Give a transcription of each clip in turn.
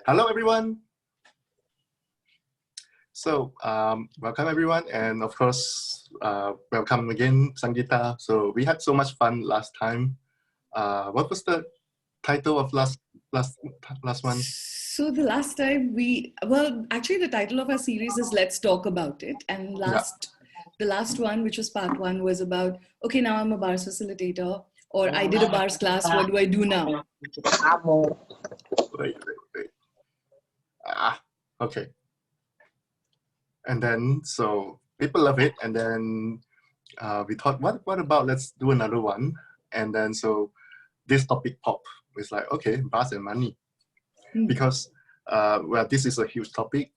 Hello, everyone. So, welcome everyone, and of course, welcome again, SANGIITA. So we had so much fun last time. What was the title of last one? So the last time actually the title of our series is Let's Talk About It. And the last one, which was part 1, was about, okay, now I'm a bars facilitator, or I did a bars class, what do I do now? Wait. Okay. And then, so people love it. And then we thought, what about let's do another one? And then, so this topic popped. It's like, okay, bars and money. Because, well, this is a huge topic.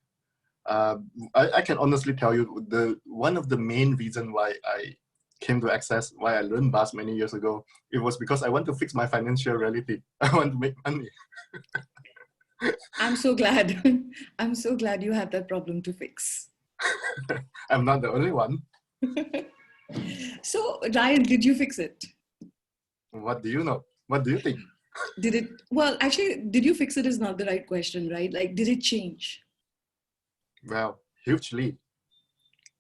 I can honestly tell you, one of the main reasons why I came to Access, why I learned bars many years ago, it was because I want to fix my financial reality. I want to make money. I'm so glad. I'm so glad you had that problem to fix. I'm not the only one. So, Ryan, did you fix it? What do you know? What do you think? Did it? Well, actually, did you fix it is not the right question, right? Like, did it change? Well, hugely.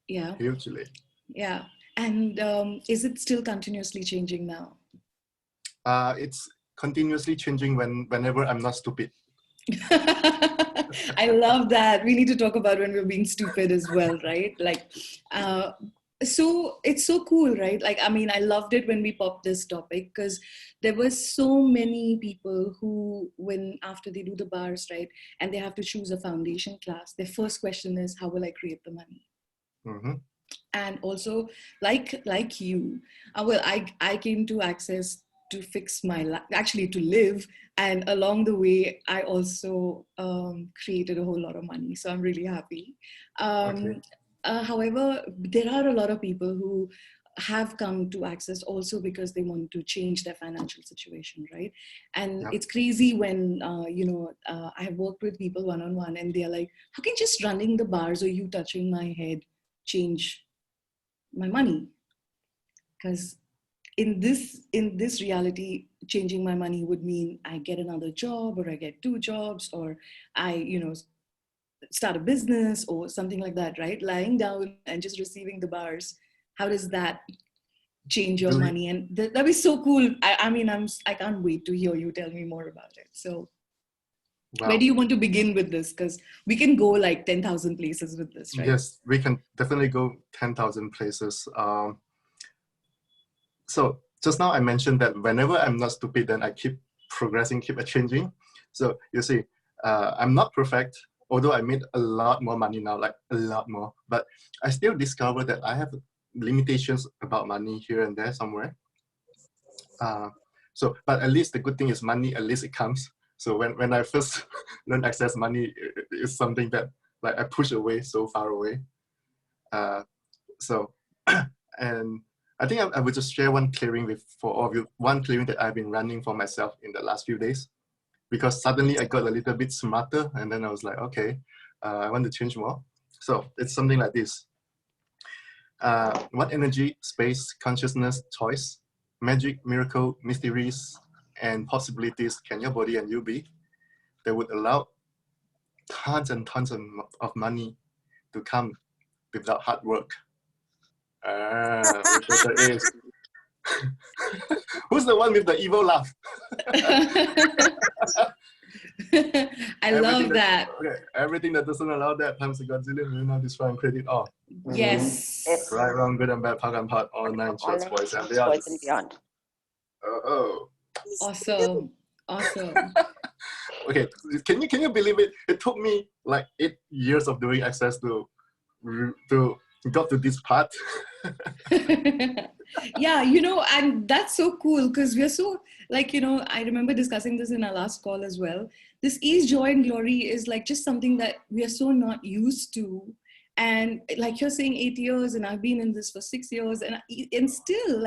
Yeah. Hugely. Yeah. And is it still continuously changing now? It's continuously changing whenever I'm not stupid. I love that. We need to talk about when we're being stupid as well, right? Like, so it's so cool, right? Like, I mean, I loved it when we popped this topic because there were so many people who, after they do the bars, right, and they have to choose a foundation class, their first question is, how will I create the money? Mm-hmm. And also, like you, well, I came to Access to fix my life, actually to live. And along the way, I also created a whole lot of money. So I'm really happy. Okay. However, there are a lot of people who have come to Access also because they want to change their financial situation, right? And It's crazy when, I have worked with people one-on-one and they're like, how can just running the bars or you touching my head change my money? Because in this reality, changing my money would mean I get another job, or I get 2 jobs, or I, start a business or something like that, right? Lying down and just receiving the bars. How does that change your money? And that'd be so cool. I can't wait to hear you tell me more about it. So where do you want to begin with this? Because we can go like 10,000 places with this, right? Yes, we can definitely go 10,000 places. So just now I mentioned that whenever I'm not stupid, then I keep progressing, keep changing. So you see, I'm not perfect, although I made a lot more money now, like a lot more, but I still discover that I have limitations about money here and there somewhere. But at least the good thing is money, at least it comes. So when I first learned Access, money is something that like I push away so far away. And I think I would just share one clearing for all of you, one clearing that I've been running for myself in the last few days, because suddenly I got a little bit smarter and then I was like, okay, I want to change more. So it's something like this. What energy, space, consciousness, choice, magic, miracle, mysteries, and possibilities can your body and you be that would allow tons and tons of money to come without hard work? Which that is. Who's the one with the evil laugh? I love that. Okay, everything that doesn't allow that times a Godzilla will not destroy and credit all. Yes. Right, wrong, good and bad, park and part, all 9 shorts, boys and beyond. Oh. Awesome. Awesome. Okay, can you believe it? It took me like 8 years of doing Access to got to this part. Yeah, and that's so cool because we're so, like, I remember discussing this in our last call as well. This ease, joy, and glory is like just something that we are so not used to. And like you're saying 8 years, and I've been in this for 6 years, and still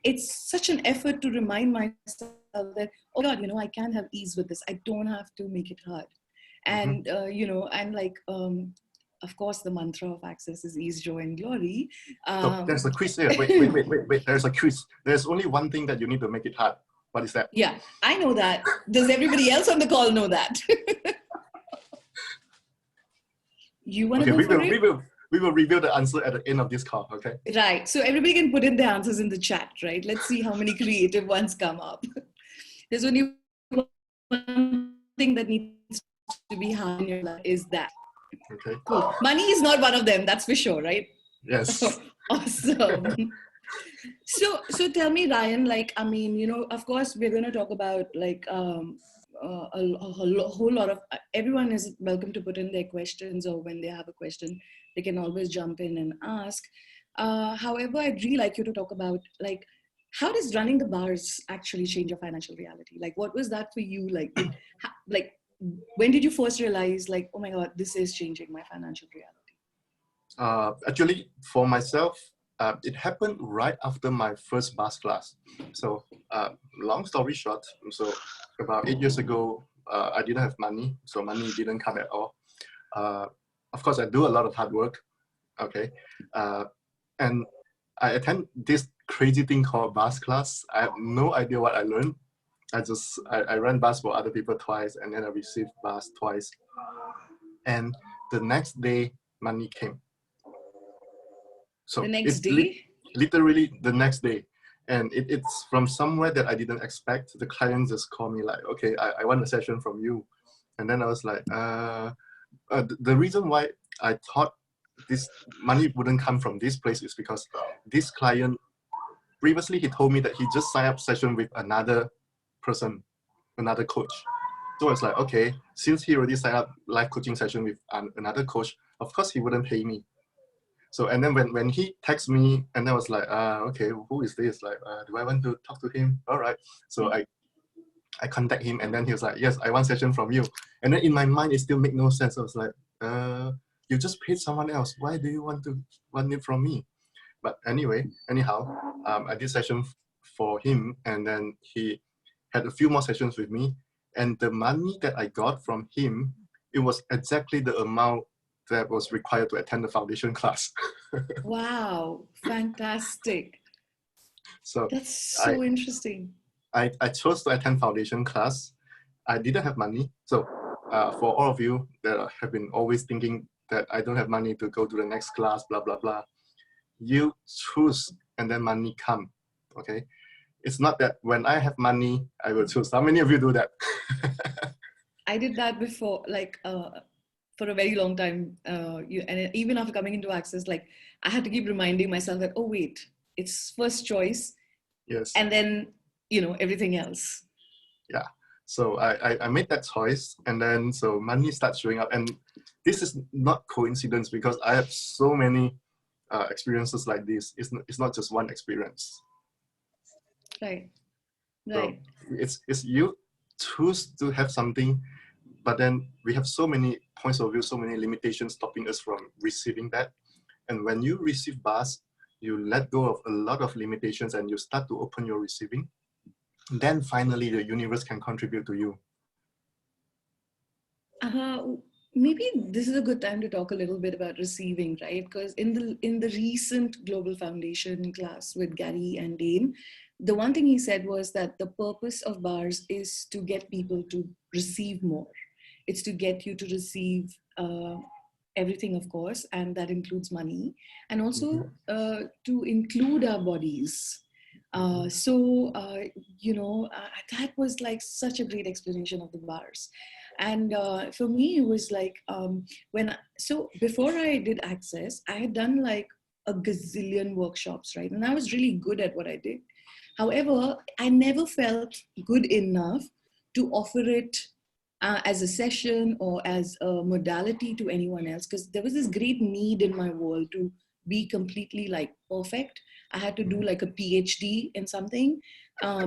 it's such an effort to remind myself that, oh God, I can have ease with this. I don't have to make it hard. And, of course, the mantra of Access is ease, joy, and glory. So there's a quiz here. Wait. There's a quiz. There's only one thing that you need to make it hard. What is that? Yeah, I know that. Does everybody else on the call know that? You want to Okay, go for it? we will reveal the answer at the end of this call, okay? Right. So everybody can put in their answers in the chat, right? Let's see how many creative ones come up. There's only one thing that needs to be high in your life is that. Okay. Cool. Money is not one of them, that's for sure, right? Yes. Awesome. So tell me, Ryan, like, I mean, of course, we're going to talk about like a whole lot of, everyone is welcome to put in their questions, or when they have a question, they can always jump in and ask. However, I'd really like you to talk about like, how does running the bars actually change your financial reality? Like, what was that for you? Like, when did you first realize like, oh my God, this is changing my financial reality? Actually, for myself, it happened right after my first bars class. So long story short, so about 8 years ago, I didn't have money, so money didn't come at all. Of course, I do a lot of hard work, okay? And I attend this crazy thing called bars class. I have no idea what I learned. I ran bars for other people twice, and then I received bars twice. And the next day, money came. So The next day? Literally the next day. And it's from somewhere that I didn't expect. The client just called me like, okay, I want a session from you. And then I was like, the reason why I thought this money wouldn't come from this place is because this client, previously he told me that he just signed up session with another person, another coach. So it's like, okay, since he already signed up live coaching session with another coach, of course he wouldn't pay me. So, and then when he texted me, and I was like, okay, who is this? Like, do I want to talk to him? All right. So I contact him, and then he was like, yes, I want session from you. And then in my mind, it still made no sense. I was like, you just paid someone else. Why do you want it from me? But anyhow, I did session for him, and then he had a few more sessions with me. And the money that I got from him, it was exactly the amount that was required to attend the foundation class. Wow, fantastic. So that's so interesting. I chose to attend foundation class. I didn't have money. So for all of you that have been always thinking that I don't have money to go to the next class, blah, blah, blah, you choose and then money come, okay? It's not that when I have money, I will choose. How many of you do that? I did that before, like for a very long time. And even after coming into Access, like I had to keep reminding myself that, oh wait, it's first choice. Yes. And then, everything else. Yeah. So I made that choice, and then so money starts showing up. And this is not coincidence, because I have so many experiences like this. It's not just one experience. Right. Right. So it's you choose to have something, but then we have so many points of view, so many limitations stopping us from receiving that. And when you receive bars, you let go of a lot of limitations and you start to open your receiving. Then finally the universe can contribute to you. Maybe this is a good time to talk a little bit about receiving, right? Because in the recent Global Foundation class with Gary and Dane, the one thing he said was that the purpose of bars is to get people to receive more. It's to get you to receive everything, of course, and that includes money, and also to include our bodies. That was like such a great explanation of the bars. And for me, it was like before I did Access, I had done like a gazillion workshops, right? And I was really good at what I did. However, I never felt good enough to offer it as a session or as a modality to anyone else, because there was this great need in my world to be completely like perfect. I had to do like a PhD in something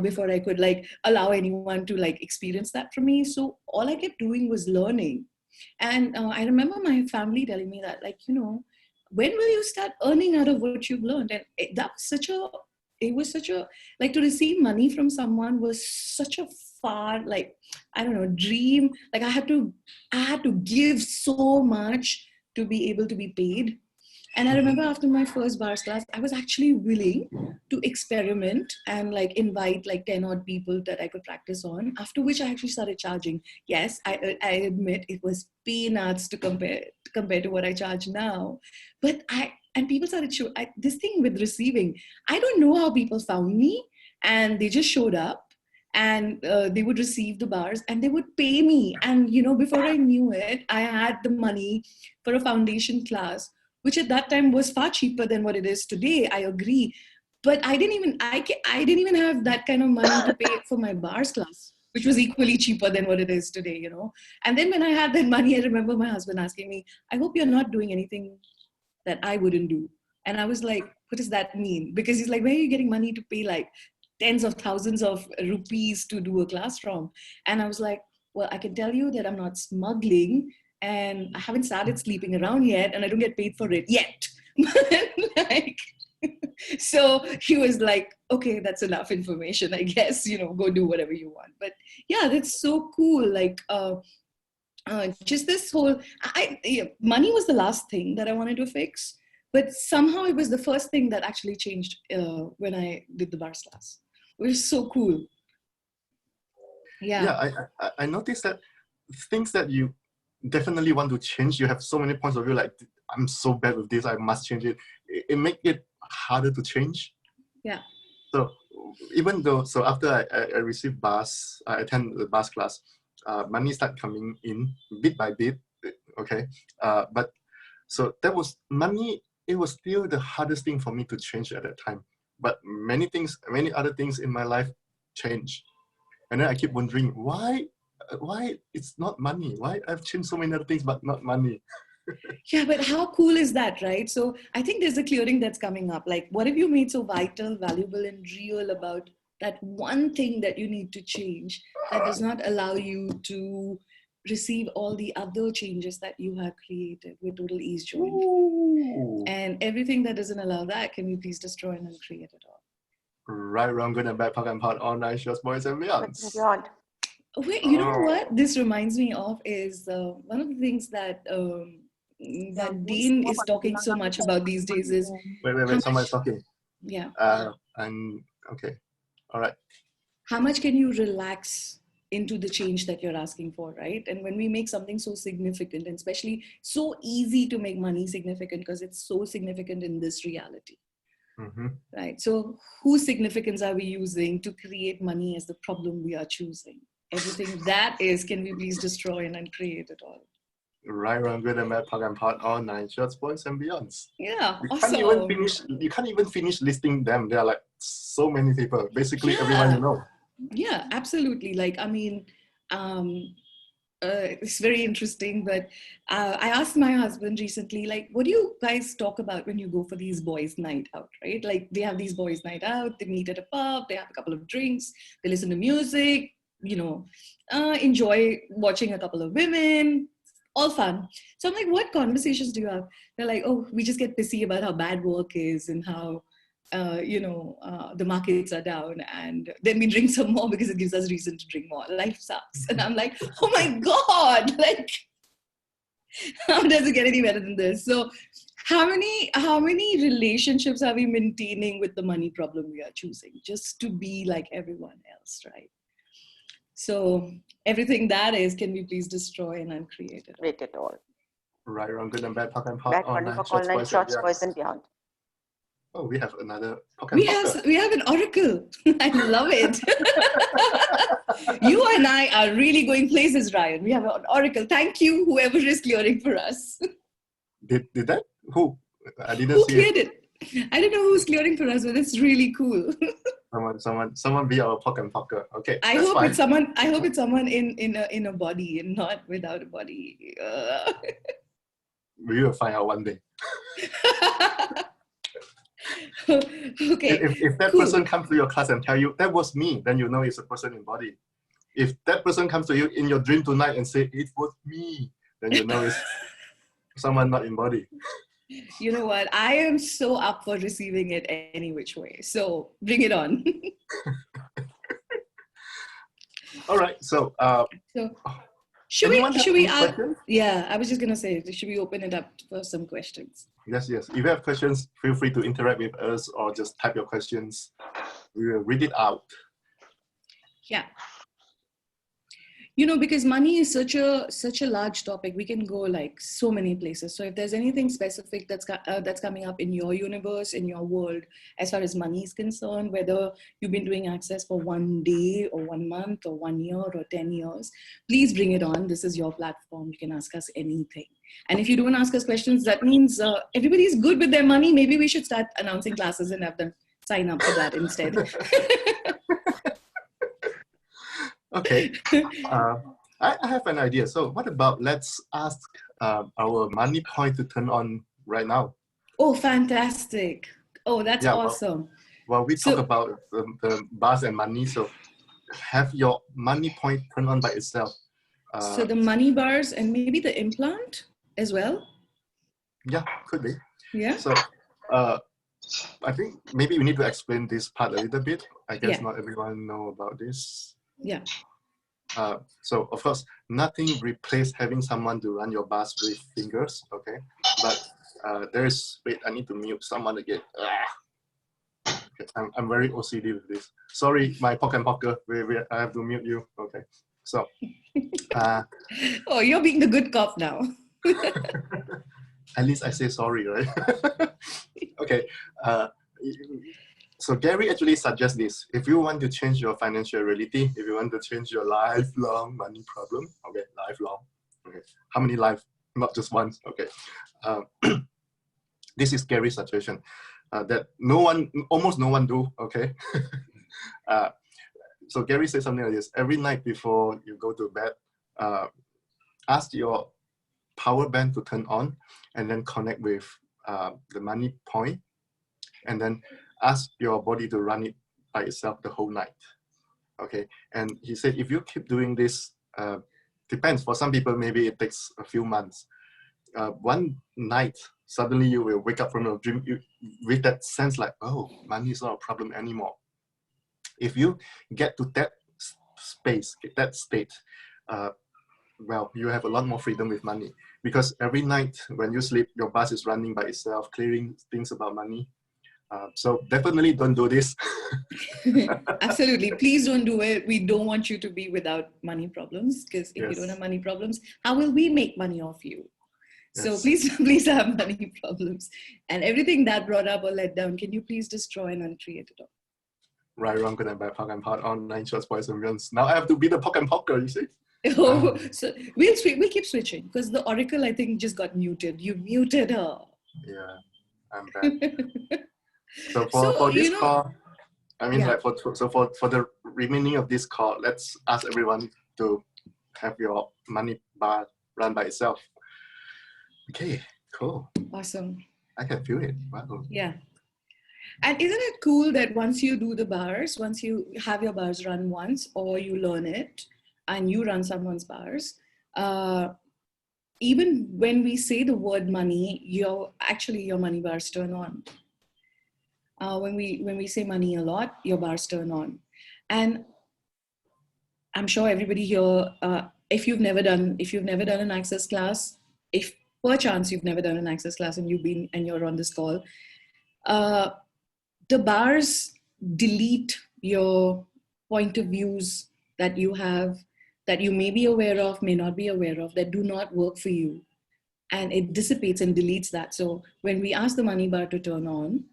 before I could like allow anyone to like experience that from me. So all I kept doing was learning. And I remember my family telling me that, like, when will you start earning out of what you've learned? And it was such a, like, to receive money from someone was such a far, like, I don't know, dream. Like I had to give so much to be able to be paid. And I remember after my first bars class, I was actually willing to experiment and like invite like 10 odd people that I could practice on, after which I actually started charging. Yes, I admit it was peanuts to compare to what I charge now. But and people started this thing with receiving. I don't know how people found me, and they just showed up, and they would receive the bars and they would pay me. And, before I knew it, I had the money for a foundation class, which at that time was far cheaper than what it is today. I agree. But I didn't even have that kind of money to pay for my bars class, which was equally cheaper than what it is today, And then when I had that money, I remember my husband asking me, I hope you're not doing anything that I wouldn't do. And I was like, what does that mean? Because he's like, where are you getting money to pay like tens of thousands of rupees to do a class from? And I was like, well, I can tell you that I'm not smuggling, and I haven't started sleeping around yet, and I don't get paid for it yet. Like, so he was like, okay, that's enough information, I guess, go do whatever you want. But yeah, that's so cool. Like, just this whole, money was the last thing that I wanted to fix, but somehow it was the first thing that actually changed when I did the bars class, which is so cool. Yeah, I noticed that things that you definitely want to change, you have so many points of view, like, I'm so bad with this, I must change it. It makes it harder to change. Yeah. So even though, after I received bars, I attend the bars class, money started coming in bit by bit, okay? But so that was money, it was still the hardest thing for me to change at that time. But many other things in my life changed. And then I keep wondering, why it's not money? Why I've changed so many other things, but not money? Yeah, but how cool is that, right? So I think there's a clearing that's coming up. Like, what have you made so vital, valuable, and real about that one thing that you need to change that does not allow you to receive all the other changes that you have created with total ease, joy? And everything that doesn't allow that, can you please destroy and uncreate it all? Right, wrong, good and bad, POC and POD, all nine shorts, boys and beyonds. Wait, you know what this reminds me of is one of the things that that Dean is talking so much about these days is... Wait, someone's talking. Yeah. And okay, all right. How much can you relax into the change that you're asking for, right? And when we make something so significant, and especially so easy to make money significant because it's so significant in this reality, right? So whose significance are we using to create money as the problem we are choosing? Everything that is, can we please destroy and uncreate it all? Right, wrong, good and bad, POC and POD, all nine shorts, boys and beyonds. Yeah, awesome. You can't even finish listing them. There are like so many people, basically everyone you know. Yeah, absolutely. Like, I mean, it's very interesting, but I asked my husband recently, like, what do you guys talk about when you go for these boys' night out, right? Like, they have these boys' night out, they meet at a pub, they have a couple of drinks, they listen to music, enjoy watching a couple of women, all fun. So I'm like, what conversations do you have? They're like, oh, we just get pissy about how bad work is and how, the markets are down, and then we drink some more because it gives us reason to drink more. Life sucks. And I'm like, oh my God, like, how does it get any better than this? So how many relationships are we maintaining with the money problem we are choosing just to be like everyone else, right? So everything that is, can we please destroy and uncreate it? Create it all. Right, wrong, good and bad, POC and POD, Bad all nine shorts, boys and beyond. Oh, we have another. We have an oracle. I love it. You and I are really going places, Ryan. We have an oracle. Thank you, whoever is clearing for us. Did that? Who? I didn't who see cleared it. I don't know who's clearing for us, but it's really cool. Someone be our POC and POCer. Okay. I hope it's someone in a body and not without a body. We will find out one day. Okay. If that person comes to your class and tell you that was me, then you know it's a person in body. If that person comes to you in your dream tonight and say it was me, then you know it's someone not in body. You know what? I am so up for receiving it any which way. So bring it on. All right. So should we questions? yeah, I was just gonna say, should we open it up for some questions? Yes. If you have questions, feel free to interact with us or just type your questions. We will read it out. Yeah. You know, because money is such a large topic, we can go like so many places. So if there's anything specific that's coming up in your universe, in your world, as far as money is concerned, whether you've been doing Access for 1 day or 1 month or 1 year or 10 years, please bring it on. This is your platform. You can ask us anything. And if you don't ask us questions, that means everybody's good with their money. Maybe we should start announcing classes and have them sign up for that instead. Okay, I have an idea. So what about let's ask our money point to turn on right now? Oh, fantastic. Oh, that's awesome. Well, we talk about the bars and money. So have your money point turn on by itself. So the money bars and maybe the implant as well? Yeah, could be. Yeah. So I think maybe we need to explain this part a little bit. I guess not everyone know about this. Yeah. So of course, nothing replaces having someone to run your bars with fingers, okay? But wait, I need to mute someone again. Okay, I'm very OCD with this. Sorry, my pocket poker, I have to mute you, okay? So. Oh, you're being the good cop now. At least I say sorry, right? Okay. So Gary actually suggests this. If you want to change your financial reality, if you want to change your lifelong money problem, okay, lifelong. Okay, how many life? Not just once. Okay. This is Gary's suggestion that almost no one do. Okay. So Gary said something like this: every night before you go to bed, ask your power band to turn on, and then connect with the money point, and then ask your body to run it by itself the whole night. Okay, and he said if you keep doing this, depends. For some people, maybe it takes a few months. One night, suddenly you will wake up from your dream with that sense like, oh, money is not a problem anymore. If you get to that space, that state, well, you have a lot more freedom with money, because every night when you sleep, your bus is running by itself, clearing things about money. So definitely don't do this. Absolutely. Please don't do it. We don't want you to be without money problems, because if you don't have money problems, how will we make money off you? So please have money problems. And everything that brought up or let down, can you please destroy and uncreate it all? Right, wrong, good and bad, POC and POD, online shots, boys and guns. Now I have to be the POC and POCer, you see? Oh, so we'll keep switching, because the Oracle, I think, just got muted. You muted her. Yeah, I'm bad. So for this call, I mean, like for the remaining of this call, let's ask everyone to have your money bar run by itself. Okay, cool. Awesome. I can feel it. Wow. Yeah. And isn't it cool that once you do the bars, once you have your bars run once, or you learn it and you run someone's bars, even when we say the word money, your money bars turn on. When we say money a lot, your bars turn on. And I'm sure everybody here, if you've never done an Access class, if perchance you've never done an Access class and you're on this call, the bars delete your point of views that you have, that you may be aware of, may not be aware of, that do not work for you. And it dissipates and deletes that. So when we ask the money bar to turn on,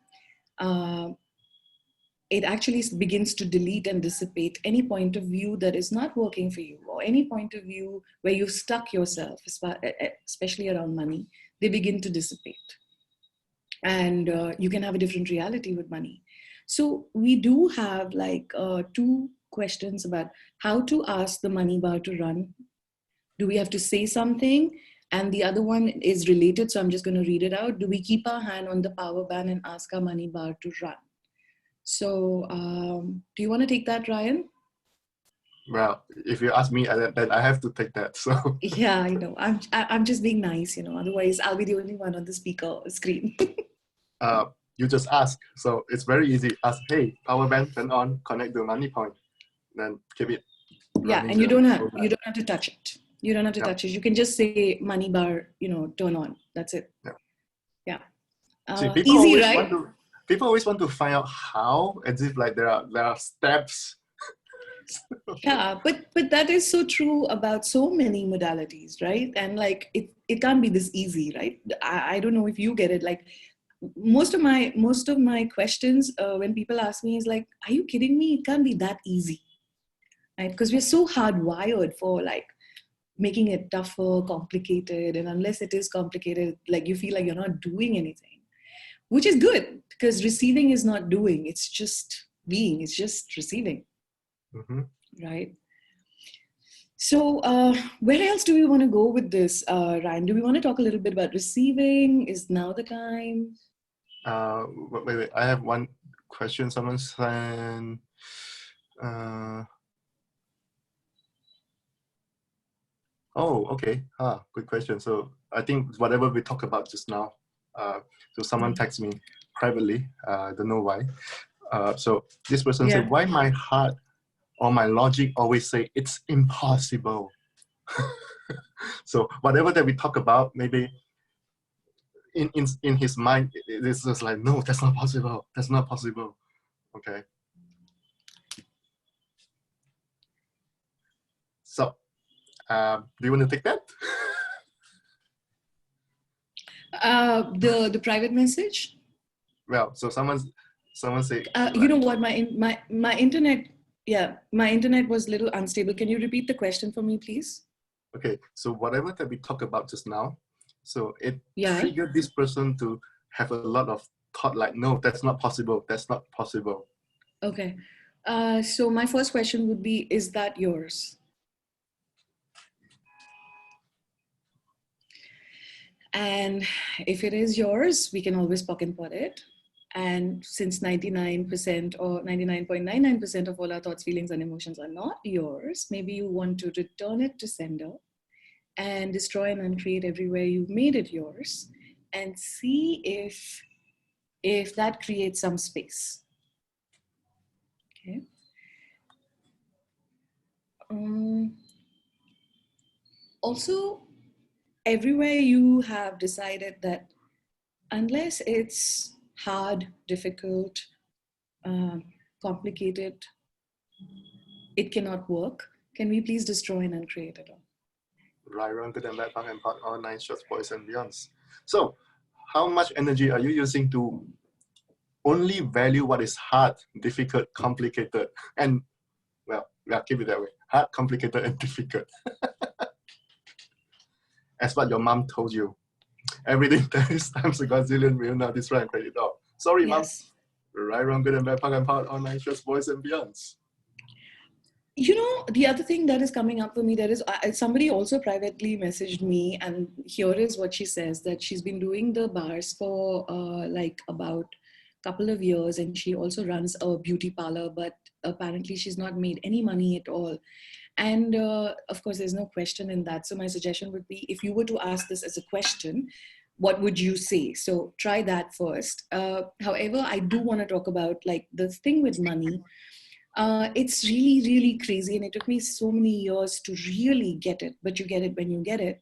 it actually begins to delete and dissipate any point of view that is not working for you, or any point of view where you've stuck yourself, especially around money. They begin to dissipate. And you can have a different reality with money. So we do have like 2 questions about how to ask the money bar to run. Do we have to say something? And the other one is related, so I'm just going to read it out. Do we keep our hand on the power band and ask our money bar to run? So do you want to take that, Ryan? Well, if you ask me, then I have to take that. So yeah, I know. I'm just being nice, Otherwise, I'll be the only one on the speaker screen. You just ask. So it's very easy. Ask, hey, power band turn on, connect the money point, then keep it. Yeah, and you don't have to touch it. You don't have to touch it. You can just say money bar, turn on. That's it. Yeah. Yeah. See, people Easy, always right? want to. People always want to find out how, as if like there are steps. Yeah, but that is so true about so many modalities, right? And like it can't be this easy, right? I don't know if you get it. Like most of my questions when people ask me is like, are you kidding me? It can't be that easy, right? Because we're so hardwired for like making it tougher, complicated, and unless it is complicated, like you feel like you're not doing anything, which is good because receiving is not doing, it's just being, it's just receiving. Mm-hmm. Right. So where else do we want to go with this, Ryan? Do we want to talk a little bit about receiving? Is now the time? Wait. I have one question. Someone sent. Oh, okay. Good question. So I think whatever we talked about just now. So someone texted me privately. Don't know why. So this person said, "Why my heart or my logic always say it's impossible?" So whatever that we talk about, maybe in his mind, it's just like, no, that's not possible. That's not possible. Okay. So, do you want to take that? The private message. Well, so someone say. You know what? My internet. Yeah, my internet was a little unstable. Can you repeat the question for me, please? Okay, so whatever that we talked about just now, so it triggered this person to have a lot of thought like, no, that's not possible. That's not possible. Okay. So my first question would be, is that yours? And if it is yours, we can always poke and pot it. And since 99% or 99.99% of all our thoughts, feelings, and emotions are not yours, maybe you want to return it to sender and destroy and uncreate everywhere you've made it yours, and see if that creates some space. Okay. Also, everywhere you have decided that unless it's hard, difficult, complicated, it cannot work, can we please destroy and uncreate it all? Right, wrong, good and bad, punk and pot, all nine shorts, boys and beyonds. So, how much energy are you using to only value what is hard, difficult, complicated, and, well, yeah, keep it that way. Hard, complicated, and difficult. As what your mom told you. Everything that is times a gazillion will not destroy and create it all. Sorry, yes. Mom. Right, wrong, good and bad, punk and pot, all nine shorts, boys and beyonds. You know, the other thing that is coming up for me, there is somebody also privately messaged me, and here is what she says, that she's been doing the bars for like about a couple of years, and she also runs a beauty parlor, but apparently she's not made any money at all. And of course, there's no question in that. So my suggestion would be, if you were to ask this as a question, what would you say? So try that first. However, I do want to talk about like the thing with money. It's really, really crazy. And it took me so many years to really get it, but you get it when you get it.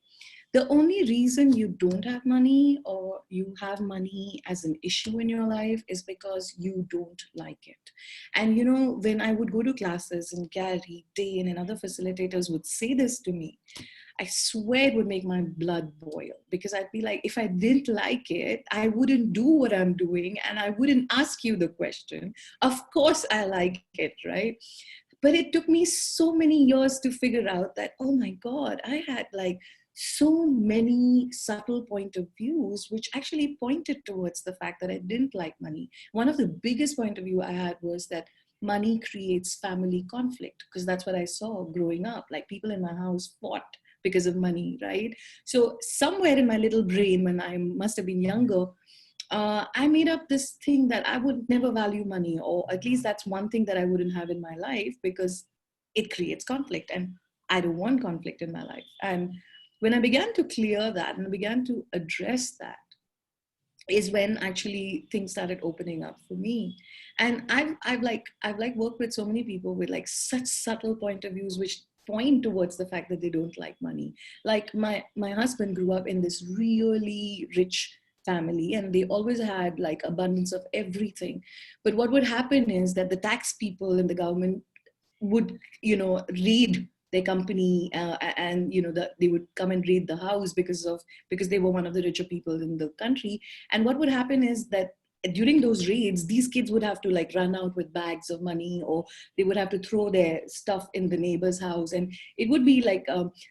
The only reason you don't have money, or you have money as an issue in your life, is because you don't like it. And you know, when I would go to classes, and Gary, Dane, and other facilitators would say this to me, I swear it would make my blood boil, because I'd be like, if I didn't like it, I wouldn't do what I'm doing, and I wouldn't ask you the question. Of course I like it, right? But it took me so many years to figure out that, oh my God, I had like so many subtle point of views which actually pointed towards the fact that I didn't like money. One of the biggest point of view I had was that money creates family conflict, because that's what I saw growing up. Like, people in my house fought because of money, right? So somewhere in my little brain, when I must have been younger, I made up this thing that I would never value money, or at least that's one thing that I wouldn't have in my life, because it creates conflict, and I don't want conflict in my life. And when I began to clear that and began to address that, is when actually things started opening up for me. And I've worked with so many people with like such subtle point of views which point towards the fact that they don't like money. Like my husband grew up in this really rich family, and they always had like abundance of everything. But what would happen is that the tax people in the government would, raid their company, and they would come and raid the house because they were one of the richer people in the country. And what would happen is that during those raids, these kids would have to like run out with bags of money, or they would have to throw their stuff in the neighbor's house, and it would be like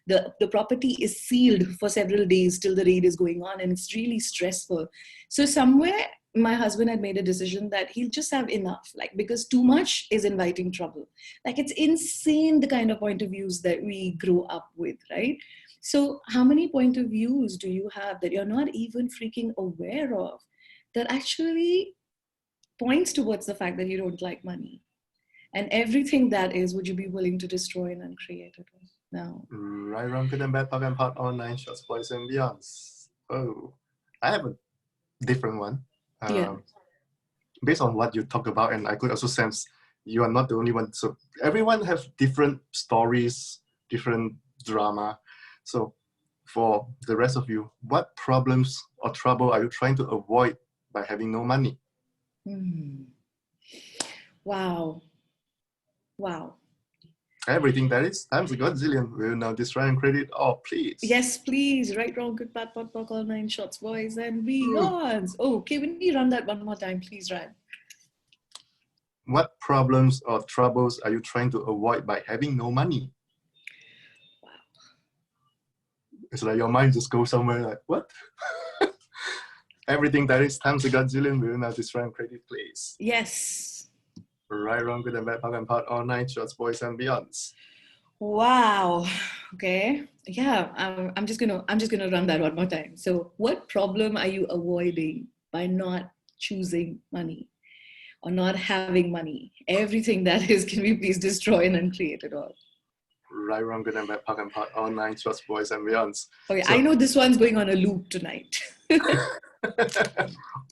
the property is sealed for several days till the raid is going on, and it's really stressful. So somewhere my husband had made a decision that he'll just have enough, like, because too much is inviting trouble. Like, it's insane the kind of point of views that we grow up with, right? So how many point of views do you have that you're not even freaking aware of, that actually points towards the fact that you don't like money? And everything that is, would you be willing to destroy and uncreate it? No. Right, wrong, good and bad, talk and part, online, shots, boys and beyonds. Oh, I have a different one. Yeah. Based on what you talk about, and I could also sense you are not the only one. So everyone have different stories, different drama. So for the rest of you, what problems or trouble are you trying to avoid by having no money? Wow. Everything that is times a godzillion. Will now destroy and credit all, please. Yes, please. Right, wrong, good, bad, pot, all 9 shots, boys and beyonds. Oh, okay, we need to run that one more time. Please, Ryan. What problems or troubles are you trying to avoid by having no money? Wow. It's like your mind just goes somewhere like, what? Everything that is times a godzillion. Will now destroy and credit, please. Yes. Right, wrong, good and bad, talk and part, all 9 shots, boys and beyonds. Wow. Okay. Yeah. I'm just gonna run that one more time. So, what problem are you avoiding by not choosing money or not having money? Everything that is, can we please destroy and uncreate it all? Right, wrong, good and bad, talk and part, all 9 shots, boys and beyonds. Okay, so, I know this one's going on a loop tonight.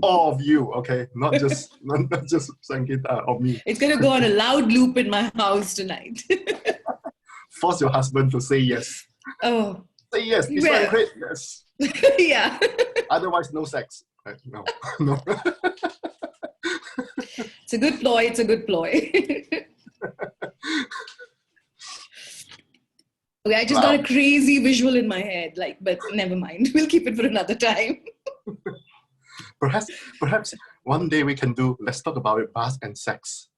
All of you, okay, not just SANGIITA or me. It's gonna go on a loud loop in my house tonight. Force your husband to say yes. Oh, say yes. It's not great. Yes. Yeah. Otherwise, no sex. No, no. It's a good ploy. It's a good ploy. Okay, I just got a crazy visual in my head, like, but never mind. We'll keep it for another time. Perhaps one day we can do, let's talk about it, bars and sex.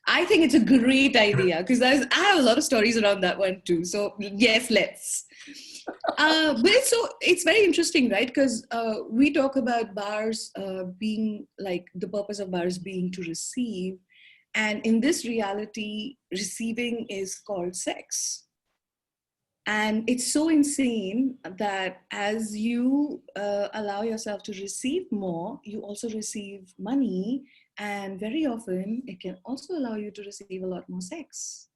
I think it's a great idea, because I have a lot of stories around that one too. So yes, let's. But it's very interesting, right? Because we talk about bars being like, the purpose of bars being to receive. And in this reality, receiving is called sex. And it's so insane that as you allow yourself to receive more, you also receive money. And very often, it can also allow you to receive a lot more sex.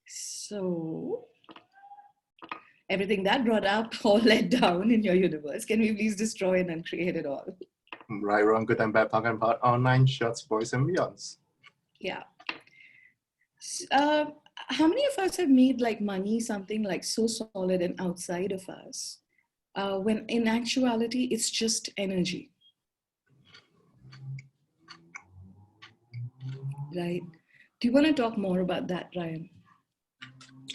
So everything that brought up or let down in your universe, can we please destroy and uncreate it all? Right, wrong, good and bad, talk and part, all 9 shots, boys and beyonds. Yeah. How many of us have made like money something like so solid and outside of us, when in actuality, it's just energy? Right. Do you want to talk more about that, Ryan?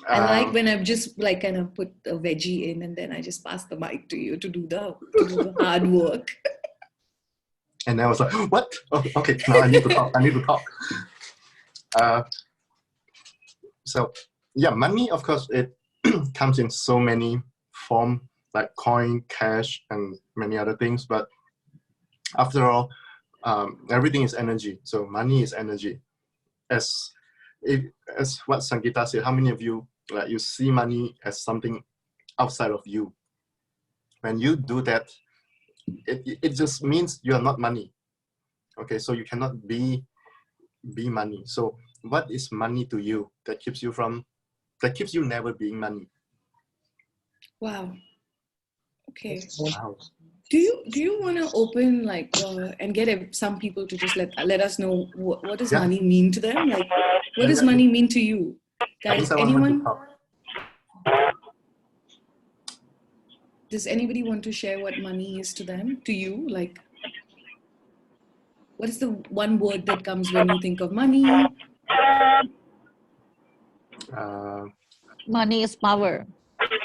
I like when I've just like kind of put a veggie in and then I just pass the mic to you to do the hard work. And I was like, what? Oh, okay, now I need to talk. So yeah, money, of course, it comes in so many forms, like coin, cash, and many other things. But after all, everything is energy. So money is energy. As what SANGIITA said, how many of you, like, you see money as something outside of you? When you do that, it just means you are not money. Okay, so you cannot be money. So what is money to you that keeps you never being money? Wow. Okay. Wow. Do you want to open like and get some people to just let us know what does money mean to them? Like, what does money mean to you, guys? Anyone? Does anybody want to share what money is to them, to you? Like, what is the one word that comes when you think of money? Money is power.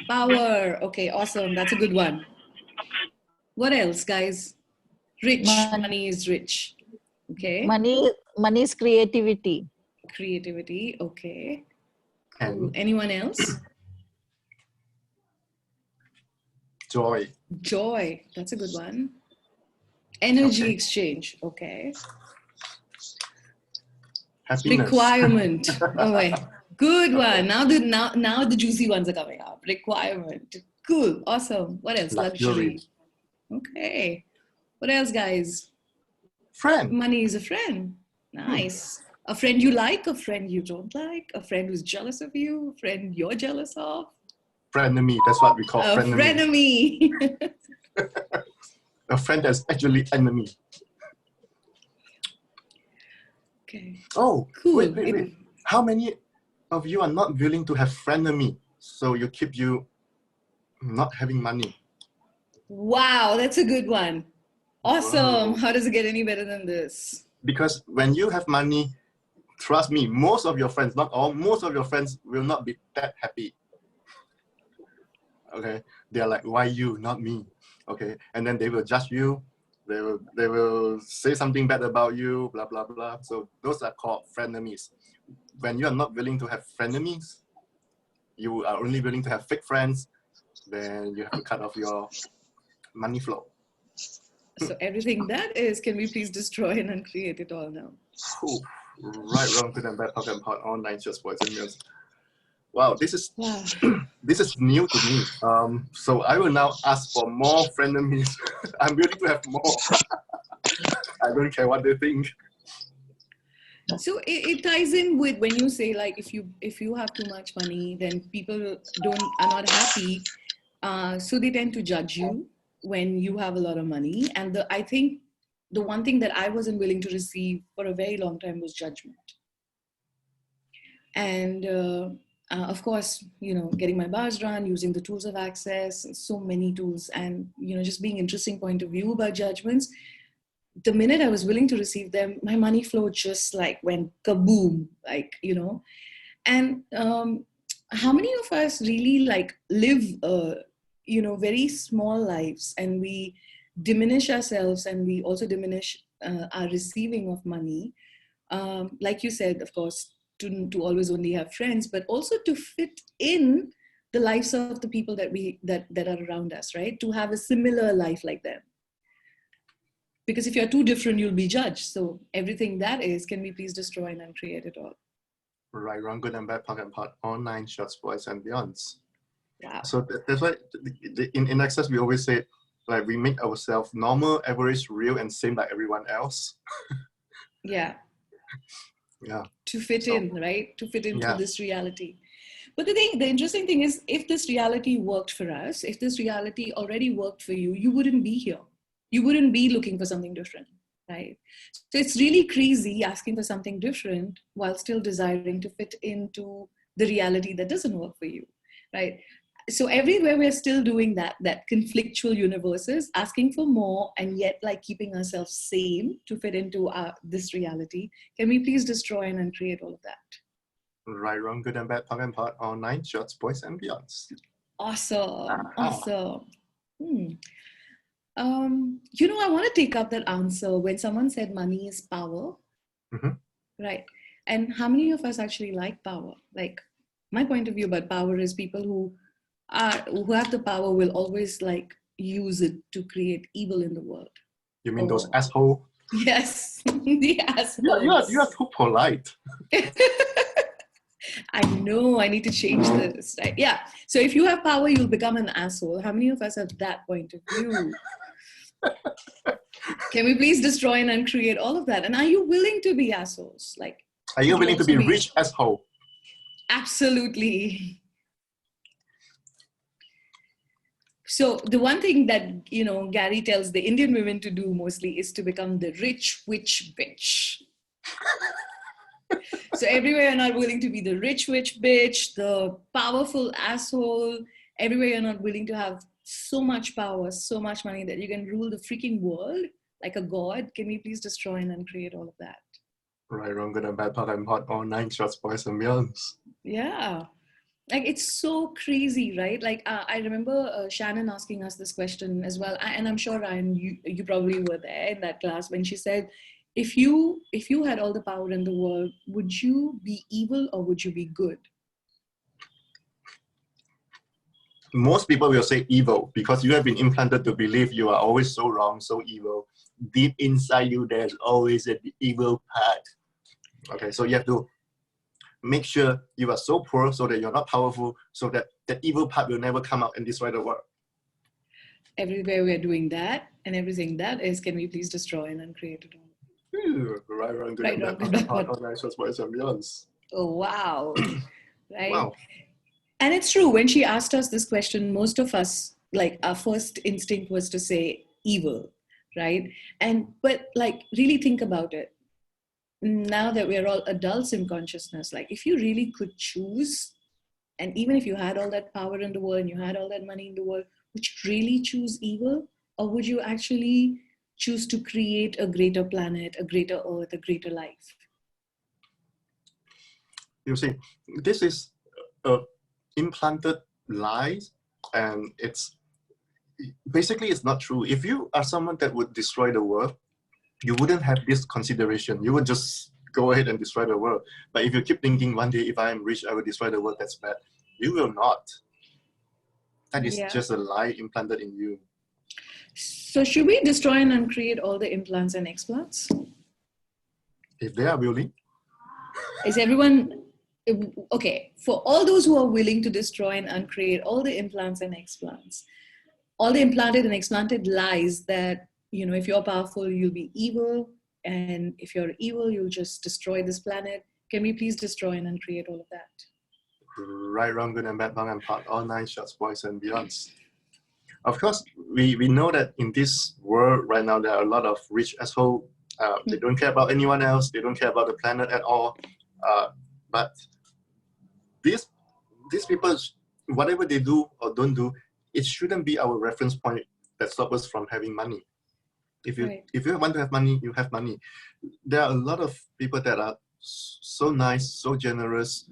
Power. Okay, awesome. That's a good one. What else, guys? Rich. Money is rich. Okay. Money is creativity. Creativity. Okay. Cool. Anyone else? Joy. Joy. That's a good one. Energy exchange. Okay. Happiness. Requirement. Oh wait. Good one. Now the juicy ones are coming up. Requirement. Cool. Awesome. What else? Luxury. Okay. What else, guys? Friend. Money is a friend. Nice. A friend you like, a friend you don't like, a friend who's jealous of you, a friend you're jealous of. Frenemy. That's what we call frenemy. A friend that's actually enemy. Okay. Oh, cool. Wait. How many of you are not willing to have frenemy? So you keep you not having money. Wow, that's a good one. Awesome. Wow. How does it get any better than this? Because when you have money, trust me, most of your friends, not all, most of your friends will not be that happy. Okay, they are like, why you, not me? Okay, and then they will judge you. They will say something bad about you, blah blah blah. So those are called frenemies. When you are not willing to have frenemies, you are only willing to have fake friends. Then you have to cut off your money flow. So everything that is, can we please destroy and uncreate it all now? Ooh, right, wrong, good and bad, talk and part, online, just boys and girls. Wow, this is this is new to me. So I will now ask for more frenemies. I'm willing to have more. I don't care what they think. So it ties in with when you say, like, if you have too much money, then people are not happy. So they tend to judge you when you have a lot of money. And I think the one thing that I wasn't willing to receive for a very long time was judgment. And of course, you know, getting my bars run, using the tools of access, so many tools, and, you know, just being interesting point of view about judgments. The minute I was willing to receive them, my money flow just like went kaboom, like, you know. And how many of us really like live, you know, very small lives, and we diminish ourselves, and we also diminish our receiving of money. Like you said, of course, to always only have friends, but also to fit in the lives of the people that are around us, right? To have a similar life like them. Because if you're too different, you'll be judged. So everything that is, can we please destroy and uncreate it all? Right, wrong, good and bad, talk and part, online, shots, boys and beyonds. Wow. So that's why in Access we always say, like, we make ourselves normal, average, real, and same like everyone else. Yeah. Yeah. To fit in, right? To fit into this reality. But the interesting thing is, if this reality worked for us, if this reality already worked for you, you wouldn't be here. You wouldn't be looking for something different, right? So it's really crazy asking for something different while still desiring to fit into the reality that doesn't work for you, right? So everywhere we're still doing that conflictual universes, asking for more and yet like keeping ourselves sane to fit into this reality. Can we please destroy and uncreate all of that? Right, wrong, good and bad, talk and part, online, shots, boys and beyonds. Awesome, awesome. You know, I want to take up that answer when someone said money is power, right? And how many of us actually like power? Like, my point of view about power is people who have the power will always like use it to create evil in the world. You mean those assholes? Yes, the assholes. You are too polite. I know, I need to change this, right? Yeah. So if you have power, you'll become an asshole. How many of us have that point of view? Can we please destroy and uncreate all of that? And are you willing to be assholes? Like, are you willing to be rich asshole? Absolutely. So the one thing that, you know, Gary tells the Indian women to do mostly is to become the rich witch bitch. So everywhere you're not willing to be the rich witch bitch, the powerful asshole, everywhere you're not willing to have so much power, so much money that you can rule the freaking world like a god. Can we please destroy and uncreate all of that? Right, wrong, good and bad, hot and hot, all nine shots, boys and beyonds. Yeah. Like, it's so crazy, right? Like, I remember Shannon asking us this question as well. And I'm sure, Ryan, you probably were there in that class when she said, if you had all the power in the world, would you be evil or would you be good? Most people will say evil because you have been implanted to believe you are always so wrong, so evil. Deep inside you, there's always an evil part. Okay, so you have to make sure you are so poor so that you're not powerful, so that the evil part will never come out and destroy the world. Everywhere we're doing that, and everything that is, can we please destroy and uncreate it all? Right, wrong, good, Right, and wrong, bad, good, hot, bad. all nine shots, boys and beyonds. Oh, wow. Right? Wow. And it's true, when she asked us this question, most of us, like, our first instinct was to say evil, right? But like, really think about it. Now that we're all adults in consciousness, like, if you really could choose, and even if you had all that power in the world and you had all that money in the world, would you really choose evil? Or would you actually choose to create a greater planet, a greater earth, a greater life? You see, this is implanted lies, and it's basically, it's not true. If you are someone that would destroy the world, you wouldn't have this consideration. You would just go ahead and destroy the world. But if you keep thinking, one day if I am rich, I will destroy the world, that's bad. You will not. That is just a lie implanted in you. So should we destroy and uncreate all the implants and explants? If they are willing. Is everyone, okay, for all those who are willing to destroy and uncreate all the implants and explants, all the implanted and explanted lies that, you know, if you're powerful, you'll be evil. And if you're evil, you'll just destroy this planet. Can we please destroy and uncreate all of that? Right, wrong, good and bad, wrong and part, all nine shots, boys and beyonds. Of course, we know that in this world right now, there are a lot of rich assholes. They don't care about anyone else. They don't care about the planet at all. But these people, whatever they do or don't do, it shouldn't be our reference point that stops us from having money. If you want to have money, you have money. There are a lot of people that are so nice, so generous,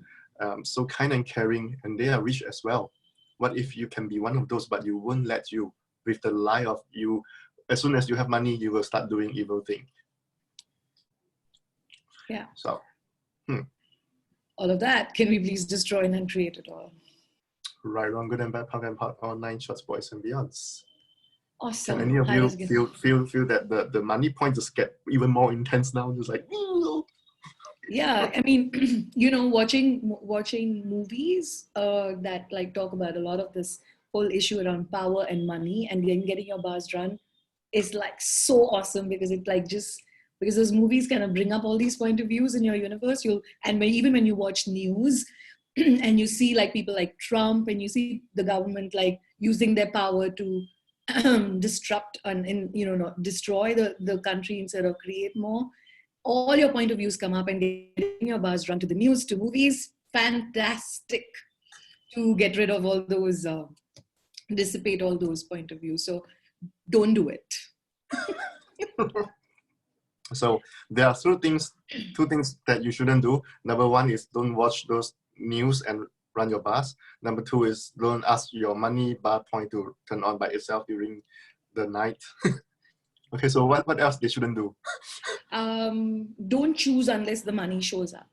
so kind and caring, and they are rich as well. What if you can be one of those, but you won't let you, with the lie of you, as soon as you have money, you will start doing evil things. Yeah. So, all of that, can we please destroy and uncreate it all? Right, wrong, good and bad, punk and pot, all nine shots, boys and beyonds. Awesome. Can any of you feel that the money point just get even more intense now? Just like, yeah, I mean, you know, watching movies that like talk about a lot of this whole issue around power and money and then getting your bars run is like so awesome, because it like just, because those movies kind of bring up all these point of views in your universe. Even when you watch news and you see like people like Trump, and you see the government like using their power to disrupt and destroy the country instead of create more, all your point of views come up, and getting your bars run to the news, to movies, fantastic to get rid of all those, dissipate all those point of views. So don't do it. So there are two things that you shouldn't do. Number one is don't watch those news and run your bars. Number two is don't ask your money bar point to turn on by itself during the night. Okay, so what else they shouldn't do? Don't choose unless the money shows up.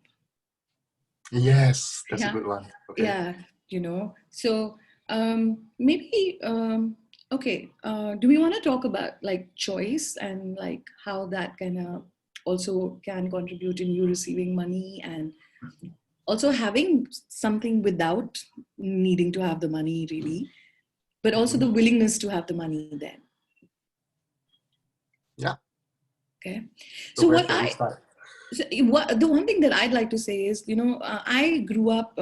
Yes, that's a good one. Okay. Yeah, you know. So maybe okay. Do we want to talk about like choice and like how that also can contribute in you receiving money, and also having something without needing to have the money really, but also the willingness to have the money then. Yeah. Okay. So the one thing that I'd like to say is, you know, I grew up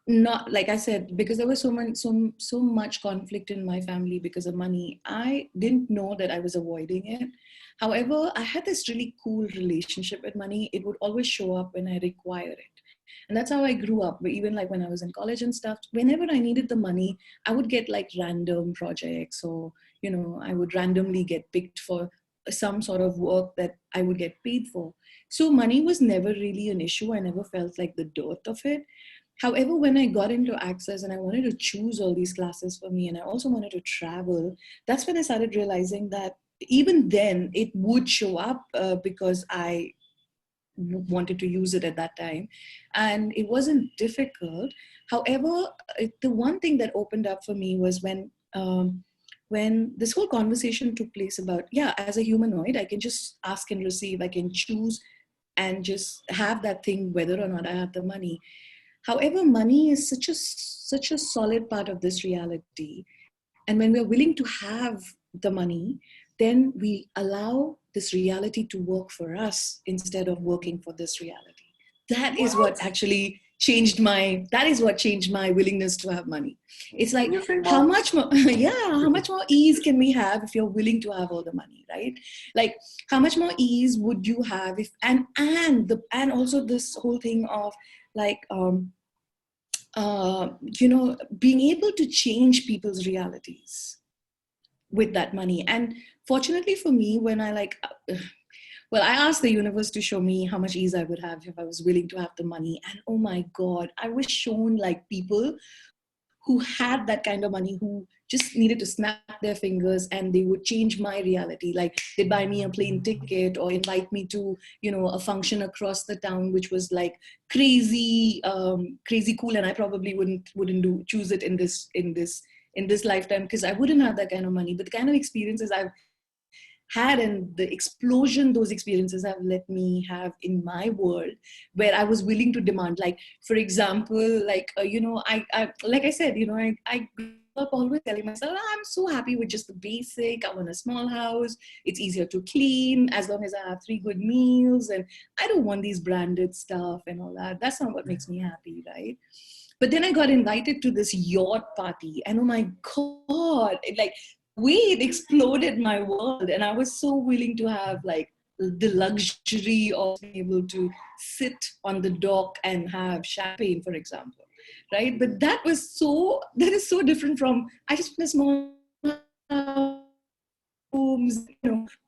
not, like I said, because there was so much conflict in my family because of money. I didn't know that I was avoiding it. However, I had this really cool relationship with money. It would always show up when I require it. And that's how I grew up. But even like when I was in college and stuff, whenever I needed the money, I would get like random projects, or, you know, I would randomly get picked for some sort of work that I would get paid for. So money was never really an issue. I never felt like the dearth of it. However, when I got into Access and I wanted to choose all these classes for me, and I also wanted to travel, that's when I started realizing that even then it would show up because I wanted to use it at that time. And it wasn't difficult. However, the one thing that opened up for me was when this whole conversation took place about, yeah, as a humanoid, I can just ask and receive, I can choose and just have that thing whether or not I have the money. However, money is such a solid part of this reality. And when we're willing to have the money, then we allow this reality to work for us instead of working for this reality. That is what actually changed that is what changed my willingness to have money. It's like, how much more, how much more ease can we have if you're willing to have all the money, right? Like, how much more ease would you have if, and also this whole thing of like, being able to change people's realities with that money. And fortunately for me, when I I asked the universe to show me how much ease I would have if I was willing to have the money. And oh my God, I was shown like people who had that kind of money, who just needed to snap their fingers and they would change my reality. Like they'd buy me a plane ticket or invite me to, a function across the town, which was like crazy cool. And I probably wouldn't choose it in this lifetime, because I wouldn't have that kind of money. But the kind of experiences I've had and the explosion those experiences have let me have in my world, where I was willing to demand, like, for example, like, I like I said, I grew up always telling myself, I'm so happy with just the basic. I want a small house. It's easier to clean as long as I have 3 good meals. And I don't want these branded stuff and all that. That's not what makes me happy, right? But then I got invited to this yacht party, and oh my God, it exploded my world. And I was so willing to have like the luxury of being able to sit on the dock and have champagne, for example, right? But that is so different from, I just want a small homes,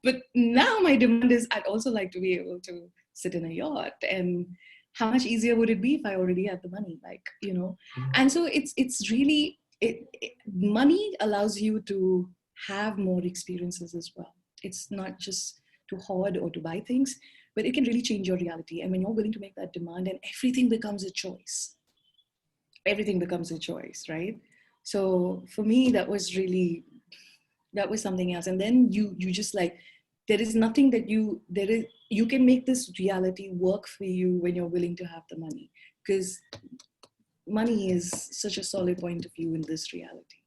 but now my demand is, I'd also like to be able to sit in a yacht. And how much easier would it be if I already had the money, and so it's really, money allows you to have more experiences as well. It's not just to hoard or to buy things, but it can really change your reality. And when you're willing to make that demand, and everything becomes a choice. Everything becomes a choice, right? So for me, that was something else. And then you just like, there is nothing that you can make this reality work for you when you're willing to have the money, because money is such a solid point of view in this reality.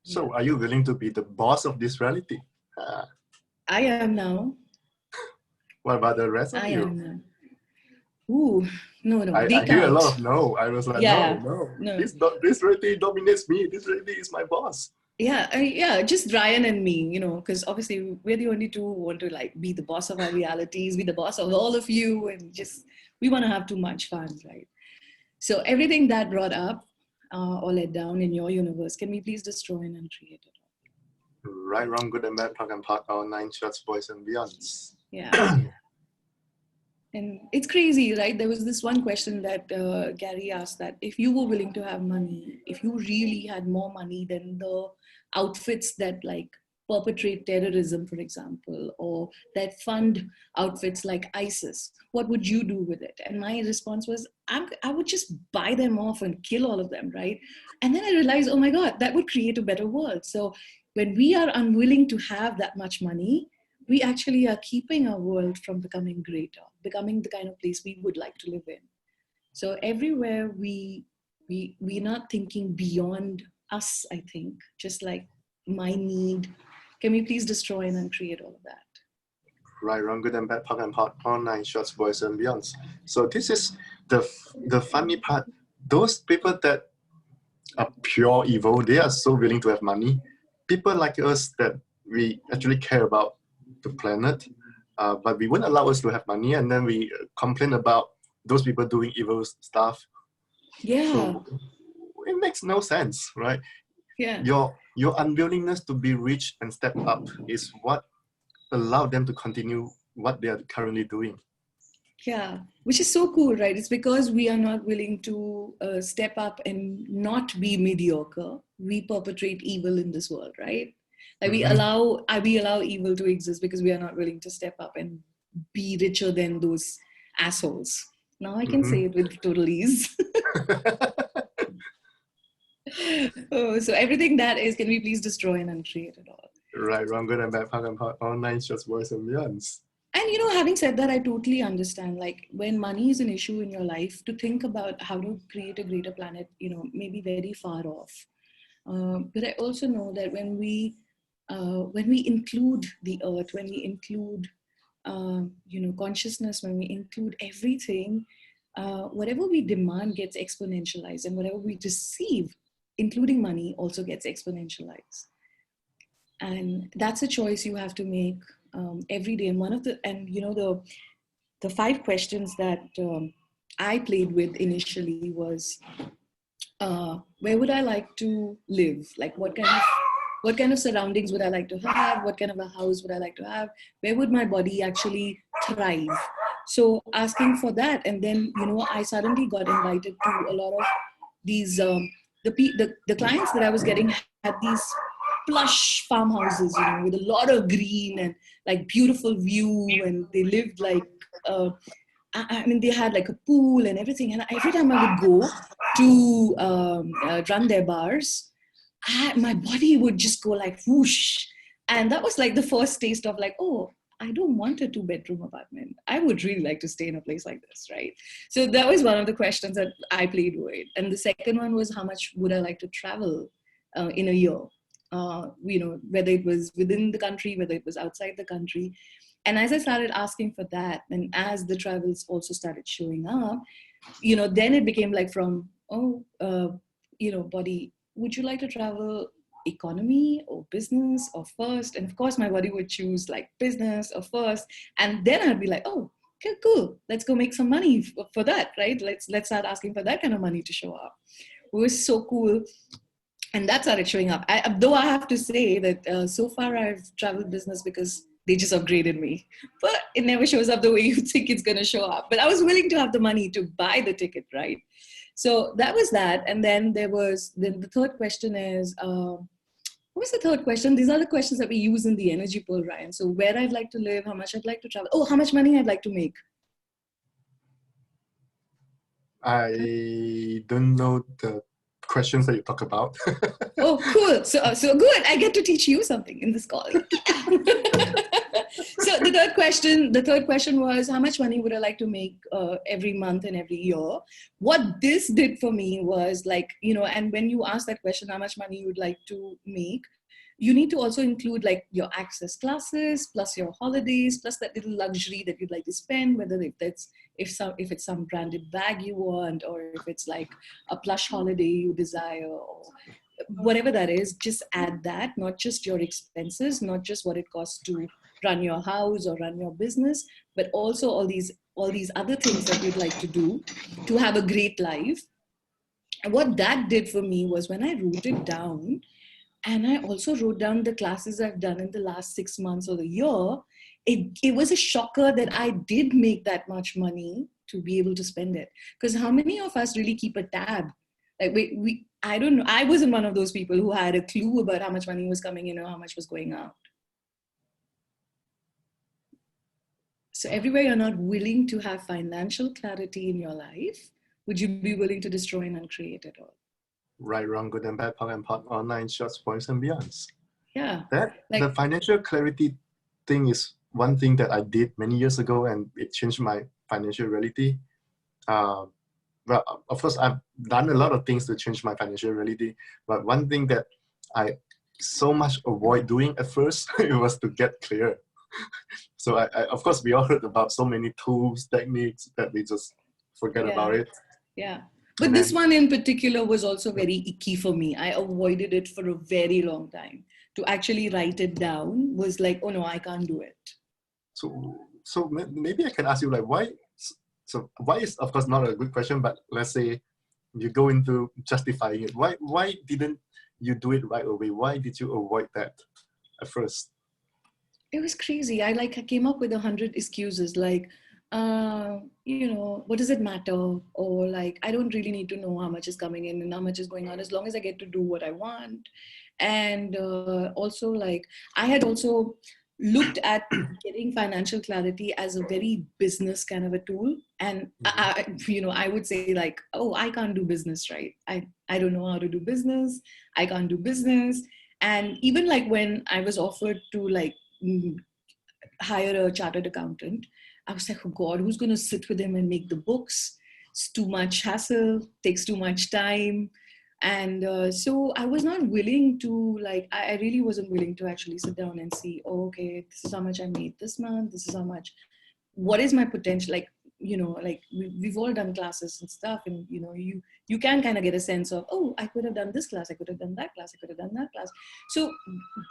So are you willing to be the boss of this reality? I am now. What about the rest of you? I am now. Ooh, no. I hear a lot of no. I was like, yeah, no. This reality dominates me. This reality is my boss. Yeah, just Ryan and me, because obviously we're the only two who want to like be the boss of our realities, be the boss of all of you, and just, we want to have too much fun, right? So everything that brought up or let down in your universe, can we please destroy and uncreate it? Right, wrong, good and bad, talk and park, our 9 shots, boys and beyonds. Yeah. And it's crazy, right? There was this one question that Gary asked, that if you were willing to have money, if you really had more money than the outfits that like perpetrate terrorism, for example, or that fund outfits like ISIS, what would you do with it? And my response was, I would just buy them off and kill all of them, right? And then I realized, oh my God, that would create a better world. So when we are unwilling to have that much money, we actually are keeping our world from becoming greater, becoming the kind of place we would like to live in. So everywhere we're not thinking beyond us, I think, just like my need. Can we please destroy and uncreate all of that? Right, wrong, good and bad, talk and park, all 9 shots, boys and beyonds. So this is the funny part. Those people that are pure evil, they are so willing to have money. People like us that we actually care about the planet, but we won't allow us to have money, and then we complain about those people doing evil stuff. Yeah. So it makes no sense, right? Yeah. Your unwillingness to be rich and step up is what allowed them to continue what they are currently doing. Yeah, which is so cool, right? It's because we are not willing to step up and not be mediocre. We perpetrate evil in this world, right? Like we allow evil to exist because we are not willing to step up and be richer than those assholes. Now I can say it with total ease. Oh, so everything that is, can we please destroy and uncreate it all? Right, wrong, good and bad, punk and pot, online, just voice and beyonds. And, you know, having said that, I totally understand, like, when money is an issue in your life, to think about how to create a greater planet, you know, may be very far off. But I also know that when we include the earth, when we include, you know, consciousness, when we include everything, whatever we demand gets exponentialized, and whatever we receive, including money, also gets exponentialized. And that's a choice you have to make every day. And you know, the 5 questions that I played with initially was, where would I like to live? Like, what kind of surroundings would I like to have? What kind of a house would I like to have? Where would my body actually thrive? So asking for that, and then, you know, I suddenly got invited to a lot of these. The clients that I was getting had these plush farmhouses, you know, with a lot of green and like beautiful view, and they lived like, I mean, they had like a pool and everything. And every time I would go to run their bars, my body would just go like whoosh. And that was like the first taste of like, oh, I don't want a 2-bedroom apartment. I would really like to stay in a place like this, right? So that was one of the questions that I played with. And the second one was, how much would I like to travel in a year? You know, whether it was within the country, whether it was outside the country. And as I started asking for that, and as the travels also started showing up, you know, then it became like from, you know, body, would you like to travel economy or business or first? And of course, my body would choose like business or first. And then I'd be like, oh, okay, cool. Let's go make some money for that, right? Let's start asking for that kind of money to show up. It was so cool. And that started showing up. Though I have to say that so far I've traveled business because they just upgraded me. But it never shows up the way you think it's going to show up. But I was willing to have the money to buy the ticket, right? So that was that. And then the third question is, what was the third question? These are the questions that we use in the energy pool, Ryan. So where I'd like to live, how much I'd like to travel. Oh, how much money I'd like to make. I don't know the questions that you talk about. Oh, cool. So good. I get to teach you something in this call. So the third question was, how much money would I like to make every month and every year? What this did for me was like, you know, and when you ask that question, how much money you would like to make, you need to also include like your access classes, plus your holidays, plus that little luxury that you'd like to spend, whether if it's some branded bag you want, or if it's like a plush holiday you desire, or whatever that is, just add that, not just your expenses, not just what it costs to run your house or run your business, but also all these other things that you'd like to do to have a great life. And what that did for me was, when I wrote it down, and I also wrote down the classes I've done in the last 6 months or the year, it was a shocker that I did make that much money to be able to spend it. Because how many of us really keep a tab? Like I don't know. I wasn't one of those people who had a clue about how much money was coming in or how much was going out. So everywhere you're not willing to have financial clarity in your life, would you be willing to destroy and uncreate it all? Right, wrong, good and bad, punk and pot, online, shots, points and beyonds. Yeah. The financial clarity thing is one thing that I did many years ago, and it changed my financial reality. Well, of course, I've done a lot of things to change my financial reality, but one thing that I so much avoid doing at first, it was to get clear. So I of course, we all heard about so many tools, techniques that we just forget about it. Yeah. But this one in particular was also very icky for me. I avoided it for a very long time. To actually write it down was like, oh no, I can't do it. So maybe I can ask you, like, why So why is, of course, not a good question, but let's say you go into justifying it. Why didn't you do it right away? Why did you avoid that at first? It was crazy. I came up with 100 excuses like, what does it matter? Or like, I don't really need to know how much is coming in and how much is going out as long as I get to do what I want. And also like, I had also looked at getting financial clarity as a very business kind of a tool. And I would say like, oh, I can't do business, right? I don't know how to do business. I can't do business. And even like when I was offered to like hire a chartered accountant, I was like, oh God, who's going to sit with him and make the books? It's too much hassle, takes too much time. And so I was not willing to, like, I really wasn't willing to actually sit down and see, oh, okay, this is how much I made this month. This is how much, what is my potential? Like, like we've all done classes and stuff. And, you can kind of get a sense of, oh, I could have done this class. I could have done that class. I could have done that class. So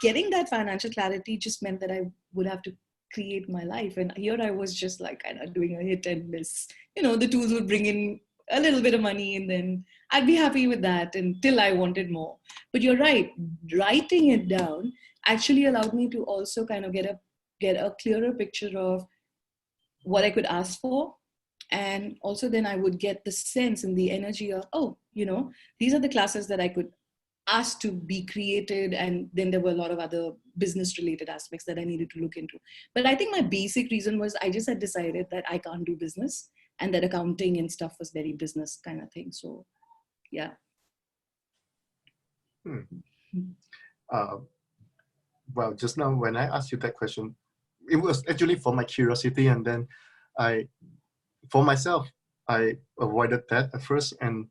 getting that financial clarity just meant that I would have to create my life. And here I was just like kind of doing a hit and miss. The tools would bring in a little bit of money and then I'd be happy with that until I wanted more. But you're right, writing it down actually allowed me to also kind of get a clearer picture of what I could ask for. And also then I would get the sense and the energy of, oh, these are the classes that I could asked to be created, and then there were a lot of other business related aspects that I needed to look into. But I think my basic reason was I just had decided that I can't do business and that accounting and stuff was very business kind of thing. So yeah. Well, just now when I asked you that question, it was actually for my curiosity, and then for myself, I avoided that at first. And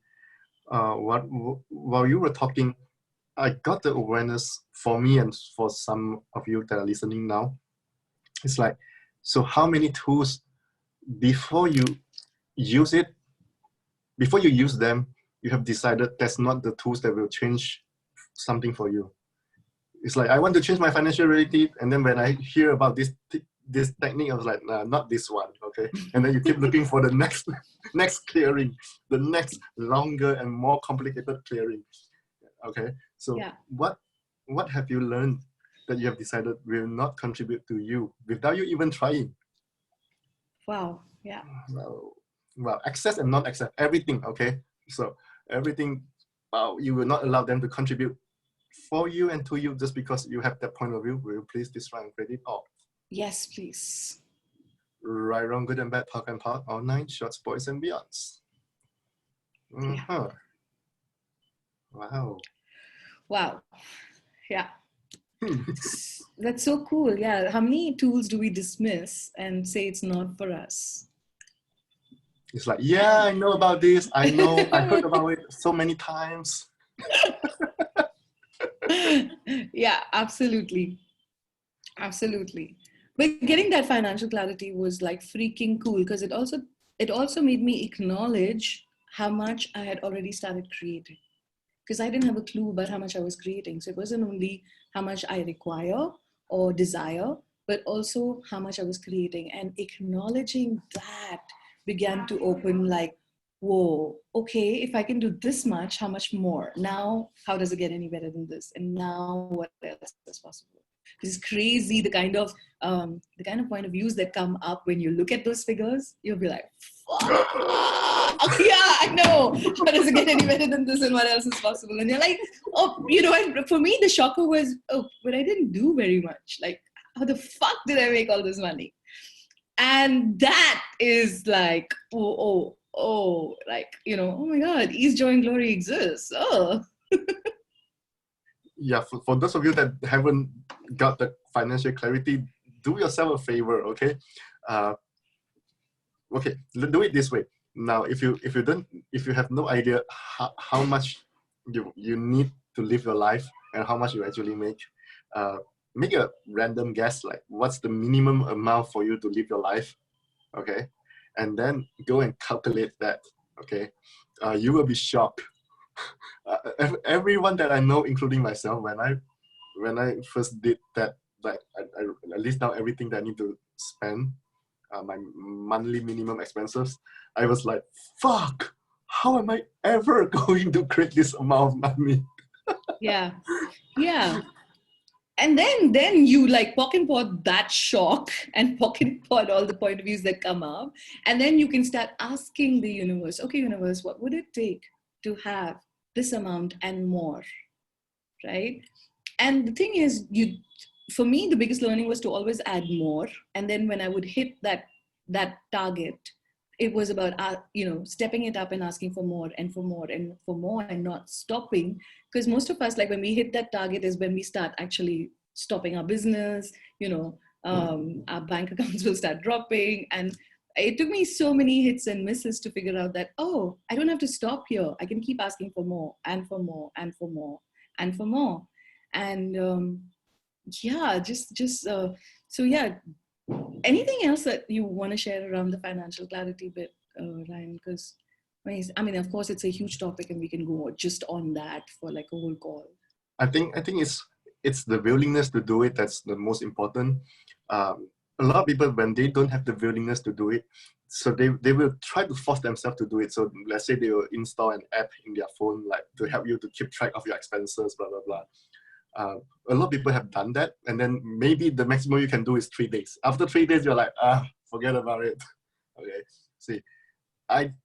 while you were talking, I got the awareness for me and for some of you that are listening now. It's like, so how many tools before you use them, you have decided that's not the tools that will change something for you. It's like, I want to change my financial reality. And then when I hear about this technique, I was like, nah, not this one, okay? And then you keep looking for the next clearing, the next longer and more complicated clearing, okay? So yeah. What have you learned that you have decided will not contribute to you without you even trying? Wow, yeah. Well, access and not access, everything, okay? So everything, you will not allow them to contribute for you and to you just because you have that point of view. Will you please describe and credit all? Yes, please. Right, wrong, good and bad, talk and talk, all nine, shorts, boys and beyonds. Yeah. Wow. Yeah. That's so cool. Yeah. How many tools do we dismiss and say it's not for us? It's like, yeah, I know about this. I know, I heard about it so many times. Yeah, absolutely. Absolutely. But getting that financial clarity was like freaking cool because it also made me acknowledge how much I had already started creating. Because I didn't have a clue about how much I was creating. So it wasn't only how much I require or desire, but also how much I was creating. And acknowledging that began to open like, whoa, okay, if I can do this much, how much more? Now, how does it get any better than this? And now what else is possible? It's crazy the kind of point of views that come up when you look at those figures. You'll be like, fuck, yeah, I know. How does it get any better than this and what else is possible? And you're like, oh, and for me, the shocker was, oh, but I didn't do very much. Like, how the fuck did I make all this money? And that is like, oh, like, oh my God, Ease, Joy, and Glory exists. Oh. Yeah, for those of you that haven't got the financial clarity, do yourself a favor, okay? Okay, do it this way. Now, if you have no idea how much you need to live your life and how much you actually make a random guess, like what's the minimum amount for you to live your life, okay? And then go and calculate that, okay? You will be shocked. Everyone that I know, including myself, when I first did that, like I list down everything that I need to spend, my monthly minimum expenses, I was like, fuck, how am I ever going to create this amount of money? Yeah. Yeah. And then you like pocket pot that shock and pocket pot all the point of views that come up. And then you can start asking the universe, okay, universe, what would it take to have this amount and more? Right? And the thing is, for me, the biggest learning was to always add more. And then when I would hit that target, it was about stepping it up and asking for more and for more and for more and not stopping. Because most of us, like when we hit that target is when we start actually stopping our business, our bank accounts will start dropping. And it took me so many hits and misses to figure out that, oh, I don't have to stop here. I can keep asking for more and for more and for more and for more. And so yeah, anything else that you want to share around the financial clarity bit, Ryan? Because I mean, of course, it's a huge topic, and we can go just on that for like a whole call. I think it's the willingness to do it that's the most important. A lot of people, when they don't have the willingness to do it, so they will try to force themselves to do it. So let's say they will install an app in their phone, like to help you to keep track of your expenses, blah blah blah. A lot of people have done that, and then maybe the maximum you can do is 3 days. After 3 days, you're like, forget about it. Okay, see,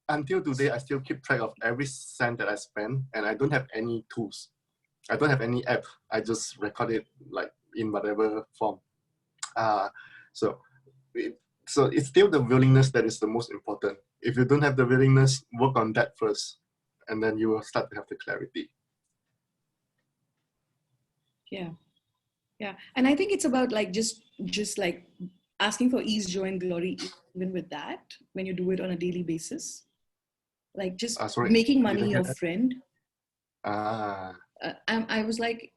until today, I still keep track of every cent that I spend, and I don't have any tools. I don't have any app. I just record it like in whatever form. So it's still the willingness that is the most important. If you don't have the willingness, work on that first, and then you will start to have the clarity. Yeah, and I think it's about like just like asking for ease, joy, and glory, even with that, when you do it on a daily basis, like just making money your friend. I was like,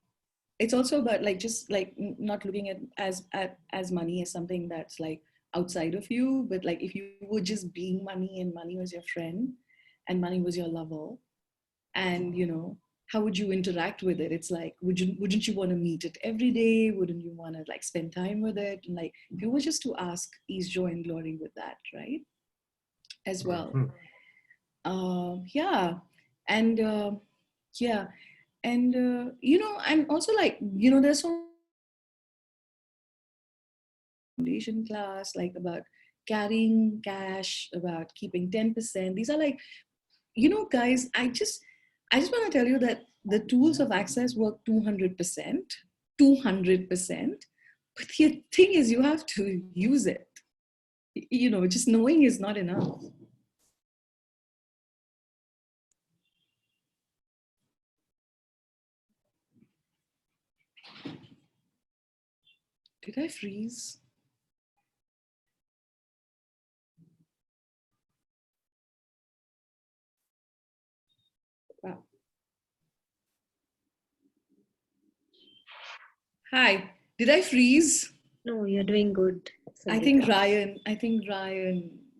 it's also about like just like not looking at as money as something that's like outside of you, but like if you were just being money and money was your friend and money was your lover, and how would you interact with it? It's like, wouldn't you want to meet it every day? Wouldn't you want to like spend time with it? And like, if you were just to ask ease, joy, and glory with that, right? As well. Yeah. And yeah. And, I'm also like, there's so foundation class, like about carrying cash, about keeping 10%. These are like, guys, I just want to tell you that the tools of access work 200%, 200%. But the thing is, you have to use it. Just knowing is not enough. Did I freeze? Wow. Hi, did I freeze? No, you're doing good. I think Ryan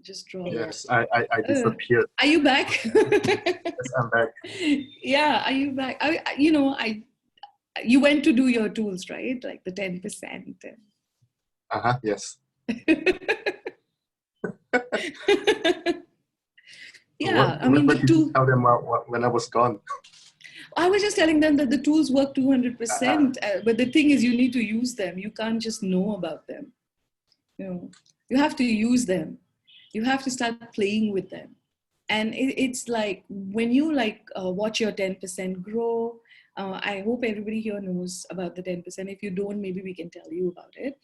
just dropped. Yes, I disappeared. Are you back? Yes, I'm back. Yeah, are you back? You went to do your tools, right? Like the 10%. Yes. Yeah, what did you tell them when I was gone? I was just telling them that the tools work 200%, but the thing is, you need to use them. You can't just know about them. You have to use them. You have to start playing with them. And it's like when you watch your 10% grow. I hope everybody here knows about the 10%. If you don't, maybe we can tell you about it.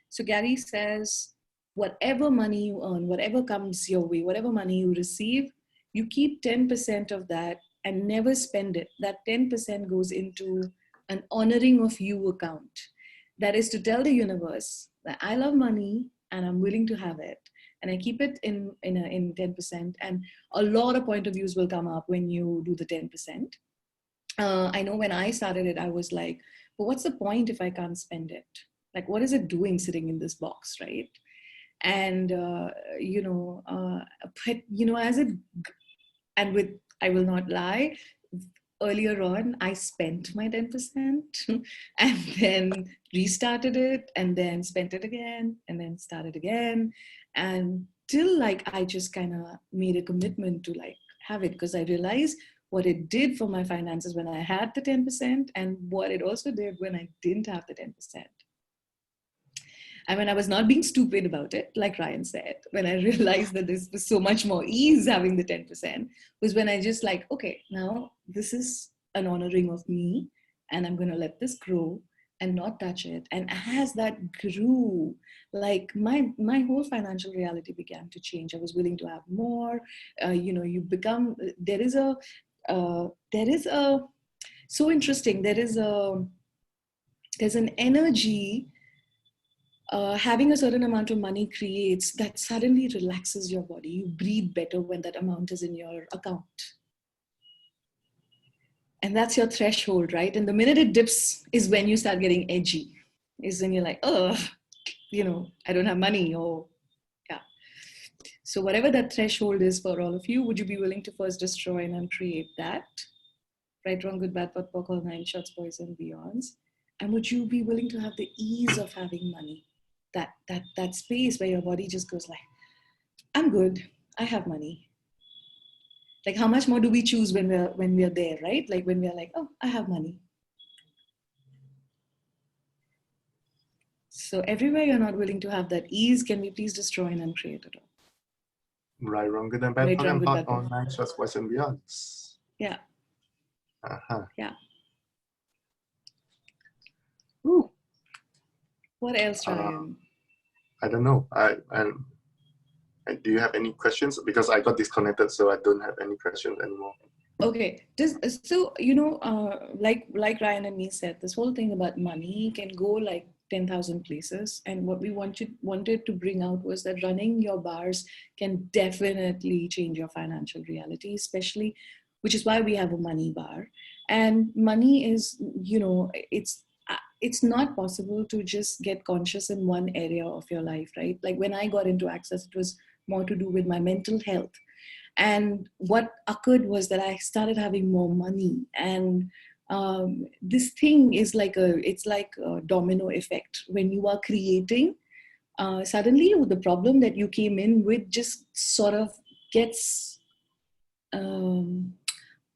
So Gary says, whatever money you earn, whatever comes your way, whatever money you receive, you keep 10% of that and never spend it. That 10% goes into an honoring of you account. That is to tell the universe that I love money and I'm willing to have it. And I keep it in 10%. And a lot of point of views will come up when you do the 10%. I know when I started it, I was like, but what's the point if I can't spend it? Like, what is it doing sitting in this box, right? And, I will not lie, earlier on, I spent my 10% and then restarted it and then spent it again and then started again. And till like I just kind of made a commitment to like have it, because I realized what it did for my finances when I had the 10% and what it also did when I didn't have the 10%. And when I was not being stupid about it, like Ryan said, when I realized that this was so much more ease having the 10%, was when I just like, okay, now this is an honoring of me and I'm going to let this grow and not touch it. And as that grew, like my whole financial reality began to change. I was willing to have more. You become, so interesting. There's an energy having a certain amount of money creates that suddenly relaxes your body. You breathe better when that amount is in your account. And that's your threshold, right? And the minute it dips is when you start getting edgy. Is when you're like, oh, I don't have money, or yeah. So whatever that threshold is for all of you, would you be willing to first destroy and uncreate that? Right, wrong, good, bad, pot, pock, all 9 shots, boys and beyonds. And would you be willing to have the ease of having money? That space where your body just goes like, I'm good, I have money. Like how much more do we choose when we're there, right? Like when we're like, oh, I have money. So everywhere you're not willing to have that ease, can we please destroy and uncreate it all? Right, wrong, good, and bad. Right, wrong, good, bad. All 9 shots, boys and beyonds. Yeah. Yeah. Ooh. What else, Ryan? I don't know. Do you have any questions? Because I got disconnected, so I don't have any questions anymore. Okay. Like Ryan and me said, this whole thing about money can go like 10,000 places. And what we wanted to bring out was that running your bars can definitely change your financial reality, especially, which is why we have a money bar. And money is, it's not possible to just get conscious in one area of your life, right? Like when I got into Access, it was more to do with my mental health. And what occurred was that I started having more money. And this thing is it's like a domino effect. When you are creating, suddenly the problem that you came in with just sort of gets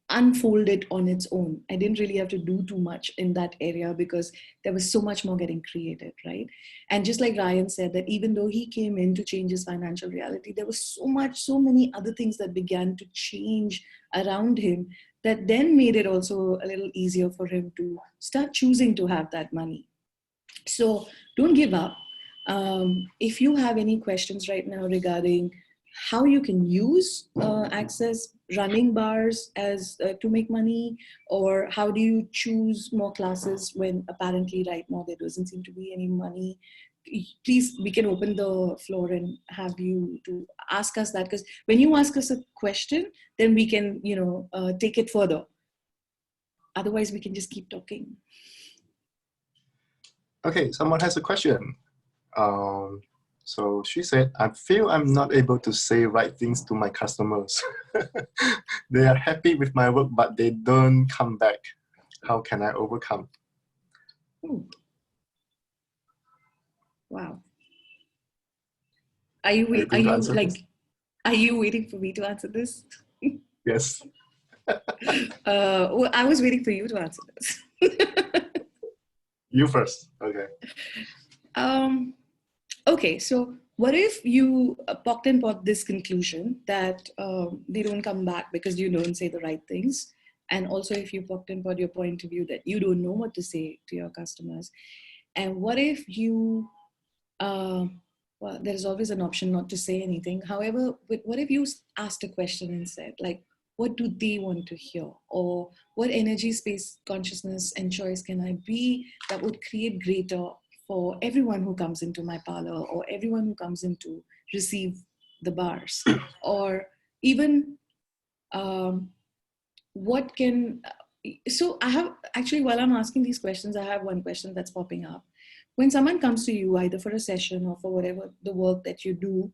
unfolded on its own. I didn't really have to do too much in that area because there was so much more getting created, right? And just like Ryan said, that even though he came in to change his financial reality, there was so many other things that began to change around him that then made it also a little easier for him to start choosing to have that money. So don't give up. If you have any questions right now regarding how you can use Access running bars as to make money, or how do you choose more classes when apparently right now there doesn't seem to be any money, please, we can open the floor and have you to ask us that, because when you ask us a question, then we can take it further. Otherwise we can just keep talking. Okay, someone has a question. So she said, I feel I'm not able to say right things to my customers. They are happy with my work, but they don't come back. How can I overcome? Ooh. Wow. Are you waiting for me to answer this? Yes. Well, I was waiting for you to answer this. You first. Okay. Okay, so what if you pocked and pot this conclusion that they don't come back because you don't say the right things? And also if you pocked and pot your point of view that you don't know what to say to your customers. And what if you, well, there's always an option not to say anything. However, what if you asked a question and said, like, what do they want to hear? Or what energy, space, consciousness, and choice can I be that would create greater for everyone who comes into my parlor, or everyone who comes in to receive the bars? Or even what can, so I have, actually, while I'm asking these questions, I have one question that's popping up. When someone comes to you, either for a session or for whatever the work that you do,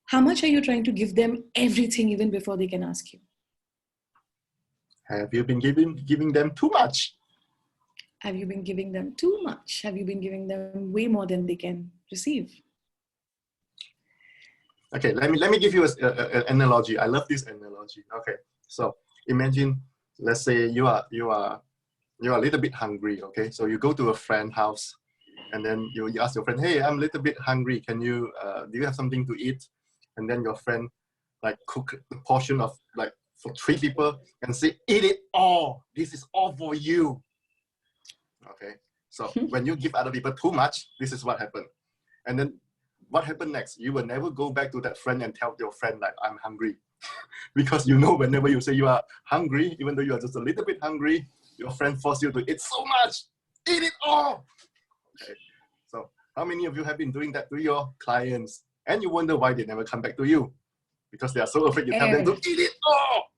how much are you trying to give them everything even before they can ask you? Have you been giving them too much? Have you been giving them too much? Have you been giving them way more than they can receive? Okay, let me give you an analogy. I love this analogy. Okay, so imagine, let's say you are a little bit hungry. Okay, so you go to a friend's house, and then you ask your friend, hey, I'm a little bit hungry. Can you do you have something to eat? And then your friend like cook the portion of like for 3 people and say, eat it all. This is all for you. Okay, so when you give other people too much, this is what happened. And then what happened next? You will never go back to that friend and tell your friend like, I'm hungry. Because you know whenever you say you are hungry, even though you are just a little bit hungry, your friend forces you to eat so much. Eat it all. Okay. So how many of you have been doing that to your clients? And you wonder why they never come back to you? Because they are so afraid you tell them to eat it all.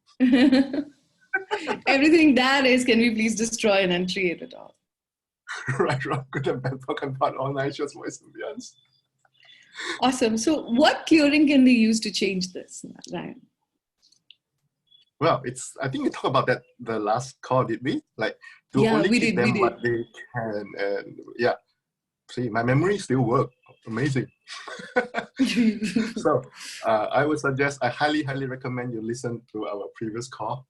Everything that is, can we please destroy and uncreate it all? Right, wrong, good and bad, talking about online shows, voice and beyonds. Awesome. So what clearing can they use to change this, Ryan? Well, I think we talked about that the last call, did we? Like, to Yeah, only we give did, them what they can. And yeah, see, my memory still works. Amazing. So I would suggest, I highly recommend you listen to our previous call.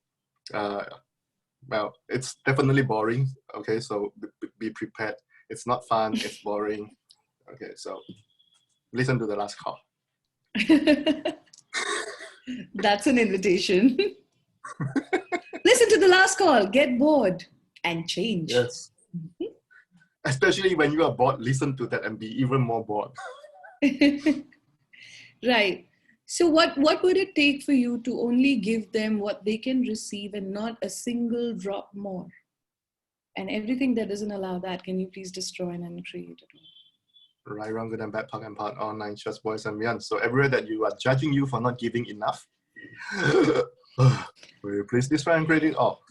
Well, it's definitely boring. Okay, so be prepared. It's not fun. It's boring. Okay, so listen to the last call. That's an invitation. Listen to the last call. Get bored and change. Yes. Especially when you are bored, listen to that and be even more bored. Right. So what would it take for you to only give them what they can receive and not a single drop more? And everything that doesn't allow that, can you please destroy and uncreate it all? Right, wrong, good and bad, talk and part, online, just boys and beyond. So everywhere that you are judging you for not giving enough, will you please destroy and create it all?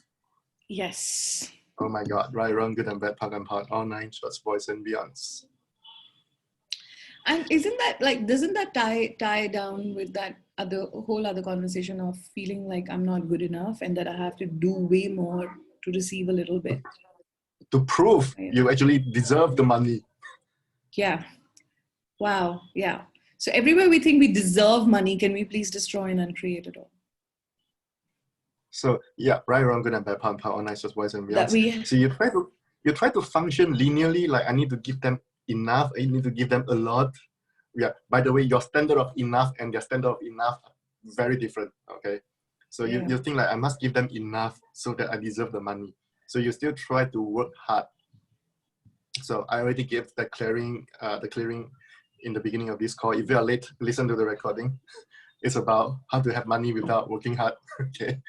Yes. Oh my God, right, wrong, good and bad, talk and part, online, just boys and beyonds. And isn't that like, doesn't that tie down with that whole other conversation of feeling like I'm not good enough and that I have to do way more to receive a little bit? To prove you actually deserve the money. Yeah. Wow. Yeah. So everywhere we think we deserve money, can we please destroy and uncreate it all? So yeah, right, wrong, good and bad, part, online, just boys and beyonds. So you try to function linearly, like I need to give them enough, I need to give them a lot. Yeah, by the way, your standard of enough and their standard of enough are very different. Okay, so you think like I must give them enough so that I deserve the money. So you still try to work hard. So I already gave the clearing in the beginning of this call. If you are late, listen to the recording. It's about how to have money without working hard. Okay.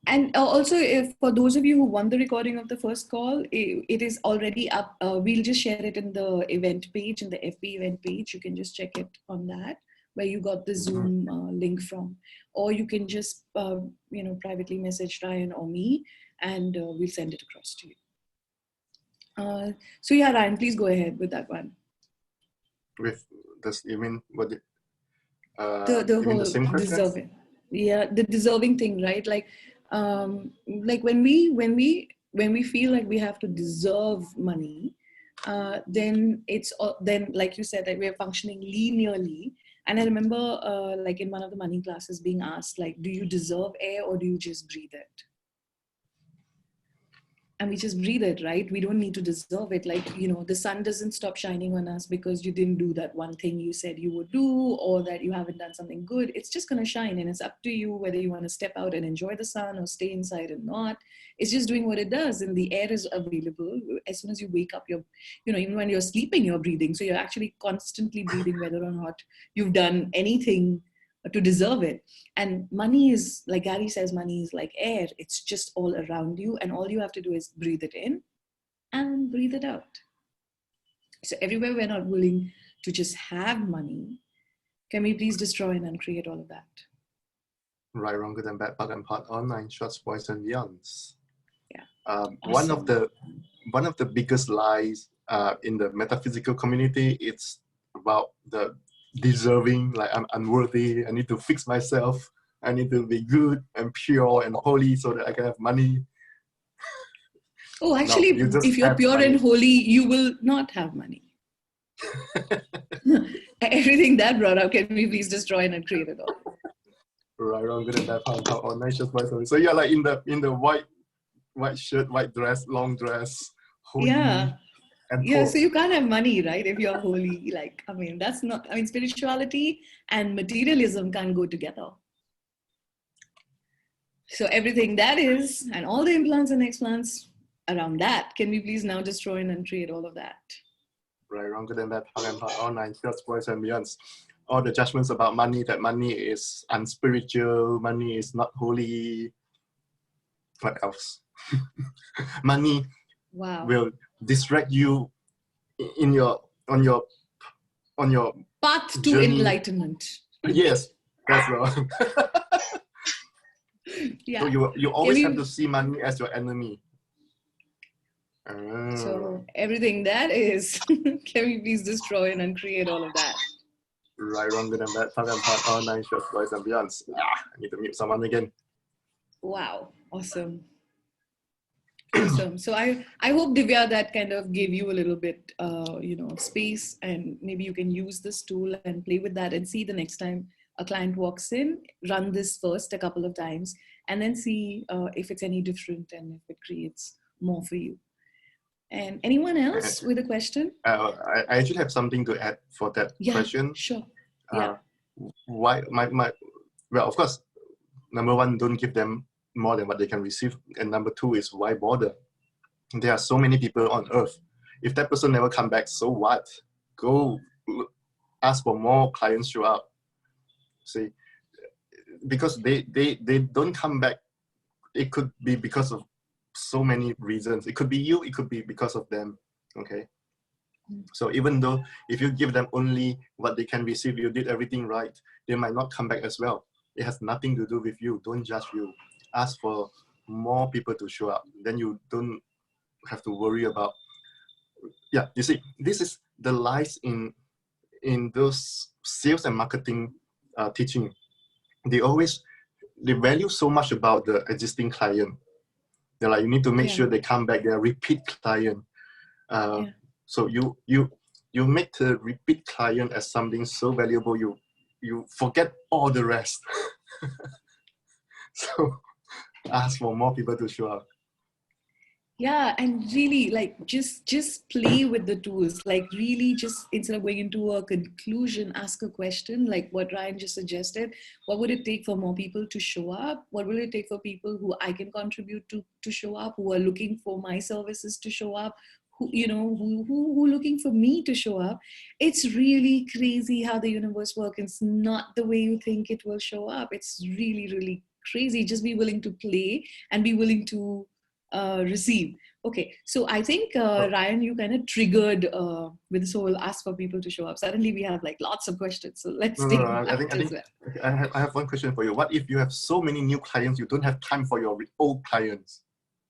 And also, if for those of you who want the recording of the first call, it is already up. We'll just share it in the event page, in the FB event page. You can just check it on that, where you got the Zoom link from. Or you can just, privately message Ryan or me, and we'll send it across to you. So yeah, Ryan, please go ahead with that one. With this, you mean what? The whole deserving. Yeah, the deserving thing, right? Like when we feel like we have to deserve money, then like you said, that we're functioning linearly. And I remember like in one of the money classes being asked, like, do you deserve air or do you just breathe it? And we just breathe it, right? We don't need to deserve it. Like, the sun doesn't stop shining on us because you didn't do that one thing you said you would do, or that you haven't done something good. It's just going to shine, and it's up to you whether you want to step out and enjoy the sun or stay inside and not. It's just doing what it does, and the air is available. As soon as you wake up, even when you're sleeping, you're breathing. So you're actually constantly breathing, whether or not you've done anything to deserve it. And money is, like Gary says, money is like air. It's just all around you, and all you have to do is breathe it in and breathe it out. So everywhere we're not willing to just have money, can we please destroy and uncreate all of that? Right, wrong, good and bad, bug and part, online, shorts, boys and beyonds. Yeah. Awesome. One of the biggest lies in the metaphysical community, it's about the deserving, like I'm unworthy, I need to fix myself, I need to be good and pure and holy so that I can have money. Oh, actually, if you're pure and holy, you will not have money. Everything that brought up, can we please destroy and uncreate it all? Right, wrong, good and bad, how all nice just boys. So you're like in the white shirt, white dress, long dress, holy, Yeah. and Yeah, poor. so you can't have money, right? If you're holy, like, I mean, that's not, I mean, spirituality and materialism can't go together. So everything that is, and all the implants and explants around that, can we please now destroy and uncreate all of that? Right, wrong, good and bad, how and all nine shorts, boys and beyonds. All the judgments about money, that money is unspiritual, money is not holy. What else? Money will distract you in your on your path to journey. Enlightenment. Yes, that's the one. Yeah. So you always have to see money as your enemy. So everything that is, can we please destroy and uncreate all of that? Right, wrong, good and bad, talk and part, all nine shorts, boys and beyonds. I need to mute someone again. Wow, awesome. Awesome. So I hope, Divya, that kind of gave you a little bit, space, and maybe you can use this tool and play with that and see the next time a client walks in, run this first a couple of times, and then see if it's any different and if it creates more for you. And anyone else with a question? I actually have something to add for that question. Sure. Yeah. Why well, of course, number one, don't give them more than what they can receive, and number two is why bother? There are so many people on earth. If that person never come back, so what? Go ask for more clients show up. See, because they don't come back, it could be because of so many reasons. It could be you, it could be because of them. Okay. So even though if you give them only what they can receive, you did everything right, they might not come back as well. It has nothing to do with you. Don't judge you. Ask for more people to show up. Then you don't have to worry about. Yeah, you see, this is the lies in those sales and marketing teaching. They value so much about the existing client. They're like, you need to make sure they come back. They're a repeat client. So you make the repeat client as something so valuable. You forget all the rest. So ask for more people to show up. Yeah, and really, like, just play with the tools. Like, really, just instead of going into a conclusion, ask a question like what Ryan just suggested. What would it take for more people to show up? What will it take for people who I can contribute to show up, who are looking for my services to show up, who are looking for me to show up? It's really crazy how the universe works. It's not the way you think it will show up. It's really, really crazy. Just be willing to play and be willing to receive. Okay, so I think Ryan, you kind of triggered with this whole ask for people to show up. Suddenly we have like lots of questions, so let's take that as well. I have one question for you. What if you have so many new clients, you don't have time for your old clients?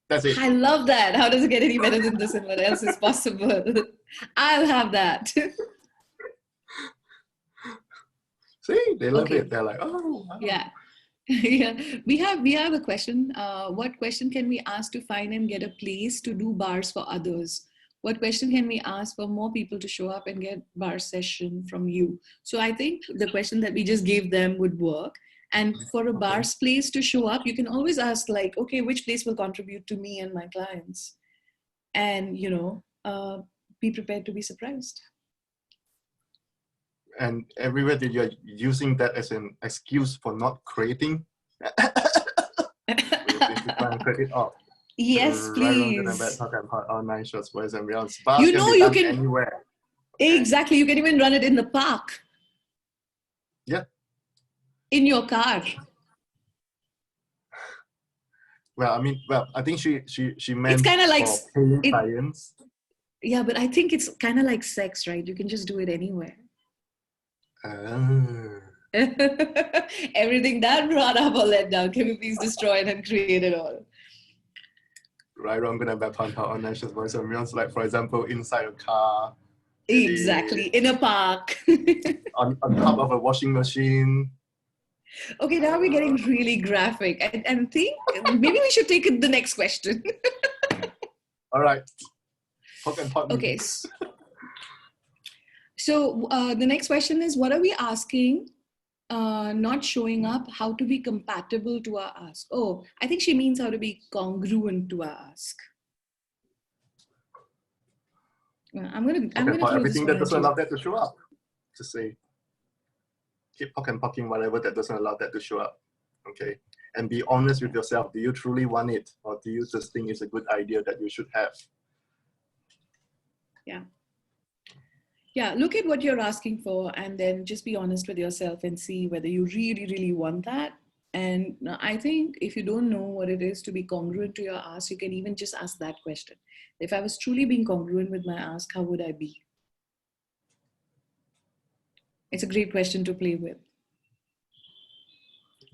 That's it. I love that. How does it get any better than this, and what else is possible? I'll have that. See, they love it. They're like, oh, wow. Yeah. Yeah, we have a question. What question can we ask to find and get a place to do bars for others? What question can we ask for more people to show up and get bar session from you? So I think the question that we just gave them would work. And for a bar's place to show up, you can always ask like, okay, which place will contribute to me and my clients? And, be prepared to be surprised. And everywhere that you're using that as an excuse for not creating, yes, please. All nine shots, boys and beyond. You can anywhere. Exactly. You can even run it in the park. Yeah. In your car. Well, I think she meant it's kind of like paying clients. Yeah, but I think it's kind of like sex, right? You can just do it anywhere. Everything that brought up or let down, can we please destroy it and create it all? Right, wrong, good and bad, on nations, boys and beyond. Like, for example, inside a car. Exactly, in a park. on top of a washing machine. Okay, now we're getting really graphic. I think maybe we should take the next question. All right. Hook and pot. Okay. So the next question is, what are we asking? Not showing up, how to be compatible to our ask. Oh, I think she means how to be congruent to our ask. I'm gonna for throw everything that doesn't you. allow that to show up, just say, keep talking whatever that doesn't allow that to show up. Okay, and be honest with yourself. Do you truly want it, or do you just think it's a good idea that you should have? Yeah, look at what you're asking for, and then just be honest with yourself and see whether you really, really want that. And I think if you don't know what it is to be congruent to your ask, you can even just ask that question. If I was truly being congruent with my ask, how would I be? It's a great question to play with.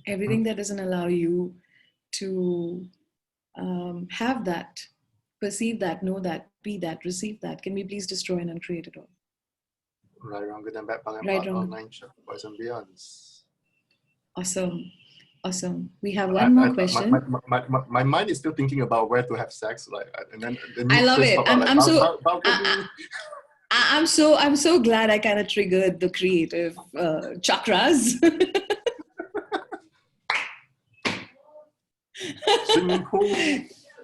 Everything that doesn't allow you to have that, perceive that, know that, be that, receive that, can we please destroy and uncreate it all? Right, wrong, good and bad, bug and Right, part, all wrong. 9 boys and beyonds. Awesome. Awesome. We have one more question. My mind is still thinking about where to have sex, like, and then I love it. I'm so glad I kind of triggered the creative chakras. Swimming pool.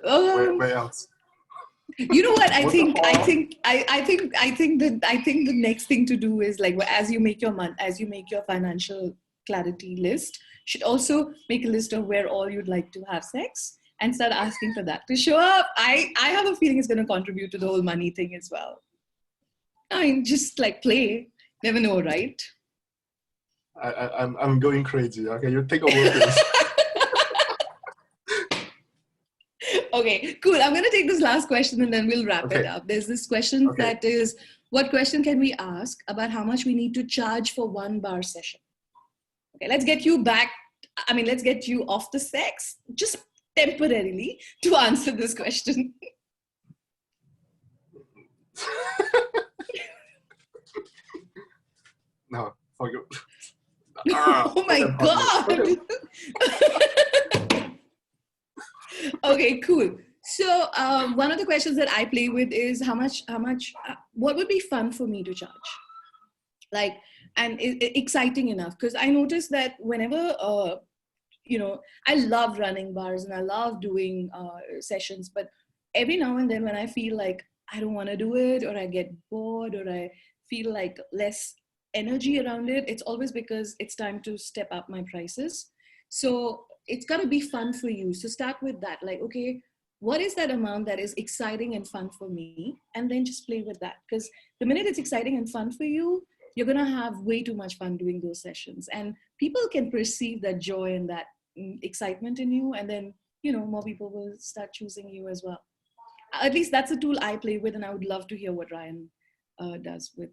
Where else? You know what? I think the next thing to do is, like, as you make your financial clarity list, you should also make a list of where all you'd like to have sex and start asking for that to show up. I have a feeling it's going to contribute to the whole money thing as well. I mean, just like play. Never know, right? I'm going crazy. Okay, you take over, please. Okay, cool. I'm going to take this last question and then we'll wrap it up. There's this question that is, what question can we ask about how much we need to charge for one bar session? Okay, let's get you back. I mean, let's get you off the sex, just temporarily, to answer this question. No, for you. Oh my God. Okay, cool. So one of the questions that I play with is what would be fun for me to charge? Like, and exciting enough, because I noticed that whenever, I love running bars and I love doing sessions, but every now and then when I feel like I don't want to do it, or I get bored, or I feel like less energy around it, it's always because it's time to step up my prices. So it's got to be fun for you. So start with that. Like, okay, what is that amount that is exciting and fun for me? And then just play with that. Because the minute it's exciting and fun for you, you're going to have way too much fun doing those sessions. And people can perceive that joy and that excitement in you. And then, more people will start choosing you as well. At least that's a tool I play with. And I would love to hear what Ryan does with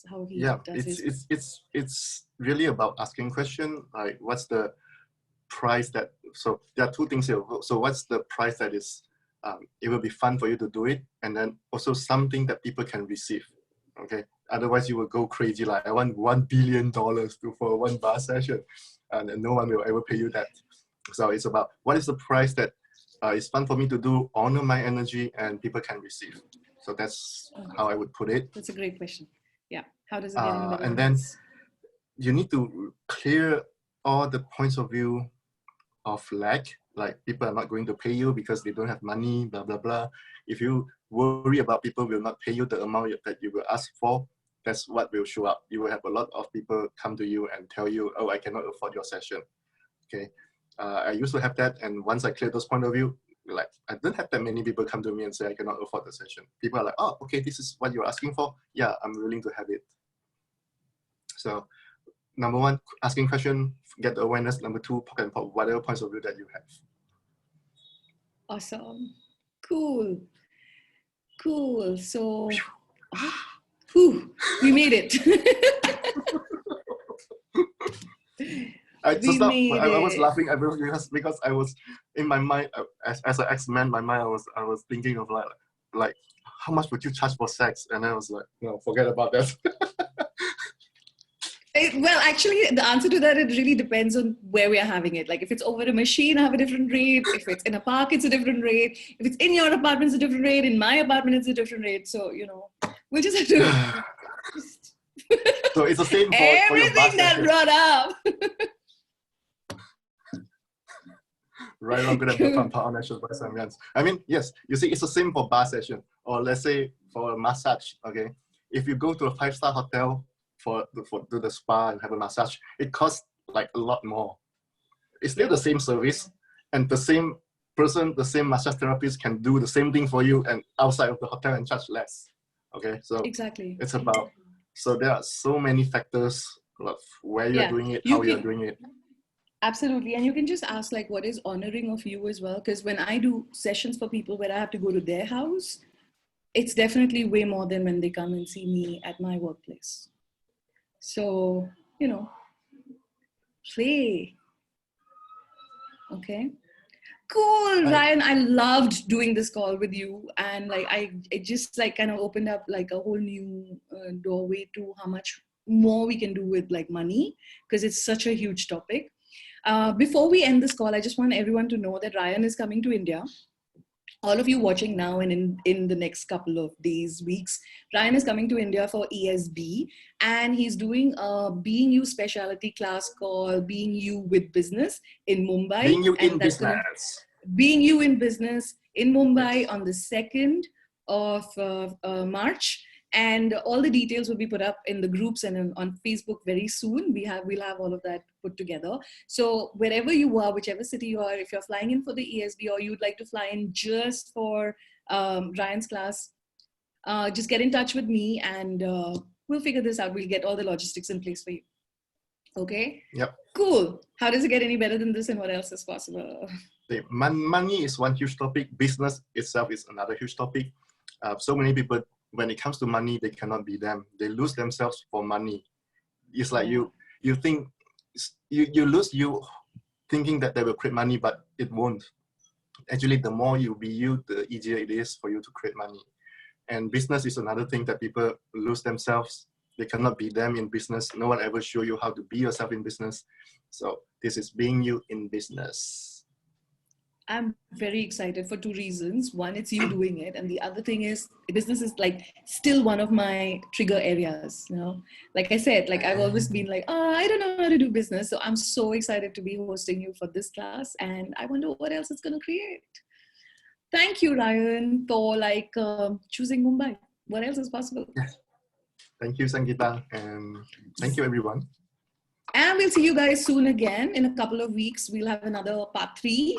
how he does his. It's really about asking question, like, what's the price that, so there are two things here. So what's the price that is, it will be fun for you to do it, and then also something that people can receive. Okay, otherwise you will go crazy, like, I want $1 billion for one bar session, and no one will ever pay you that. So it's about what is the price that is fun for me to do, honor my energy, and people can receive. So that's how I would put it. That's a great question. Yeah, how does it get in better? And then you need to clear all the points of view of lack, like people are not going to pay you because they don't have money, blah, blah, blah. If you worry about people will not pay you the amount that you will ask for, that's what will show up. You will have a lot of people come to you and tell you, oh, I cannot afford your session. Okay, I used to have that, and once I clear those point of view, like, I don't have that many people come to me and say I cannot afford the session. People are like, oh, okay, this is what you're asking for. Yeah, I'm willing to have it. So number one, asking question, get the awareness. Number two, poke and pop, whatever points of view that you have. Awesome. Cool. Cool. So, we made it. I was laughing because I was in my mind, as an ex-man, my mind I was thinking of like how much would you charge for sex? And I was like, no, forget about that. Well, actually, the answer to that, it really depends on where we are having it. Like, if it's over a machine, I have a different rate. If it's in a park, it's a different rate. If it's in your apartment, it's a different rate. In my apartment, it's a different rate. So, we'll just have to So it's the same for your bar Everything that session. brought up. Right, I'm gonna pump on national by some hands. I mean, yes, you see, it's the same for bar session, or let's say for a massage. Okay, if you go to a 5-star hotel for do the spa and have a massage, it costs like a lot more. It's still the same service, and the same person, the same massage therapist can do the same thing for you and outside of the hotel and charge less. Okay, so Exactly. it's about. So there are so many factors of where you're doing it, how you're doing it. Absolutely. And you can just ask like, what is honoring of you as well? Because when I do sessions for people where I have to go to their house, it's definitely way more than when they come and see me at my workplace. So, you know, play. Okay. Cool, Ryan. I loved doing this call with you. And like, it just like kind of opened up like a whole new doorway to how much more we can do with like money, because it's such a huge topic. Before we end this call, I just want everyone to know that Ryan is coming to India. All of you watching now and in the next couple of days, weeks, Ryan is coming to India for ESB, and he's doing a Being You specialty class called Being You with Business in Mumbai. Being You in Business. Being You in Business in Mumbai on the 2nd of March. And all the details will be put up in the groups and on Facebook very soon. We'll have all of that put together. So wherever you are, whichever city you are, if you're flying in for the ESB or you'd like to fly in just for Ryan's class, just get in touch with me and we'll figure this out. We'll get all the logistics in place for you. Okay? Yep. Cool. How does it get any better than this, and what else is possible? Money is one huge topic. Business itself is another huge topic. So many people, when it comes to money, they cannot be them. They lose themselves for money. It's like you think you lose you thinking that they will create money, but it won't. Actually, the more you be you, the easier it is for you to create money. And business is another thing that people lose themselves. They cannot be them in business. No one ever show you how to be yourself in business. So this is Being You in Business. I'm very excited for two reasons. One, it's you doing it. And the other thing is business is like still one of my trigger areas, you know, like I said, like I've always been like, I don't know how to do business. So I'm so excited to be hosting you for this class. And I wonder what else it's going to create. Thank you, Ryan, for like choosing Mumbai. What else is possible? Yes. Thank you, SANGIITA. And thank you, everyone. And we'll see you guys soon again. In a couple of weeks, we'll have another part 3.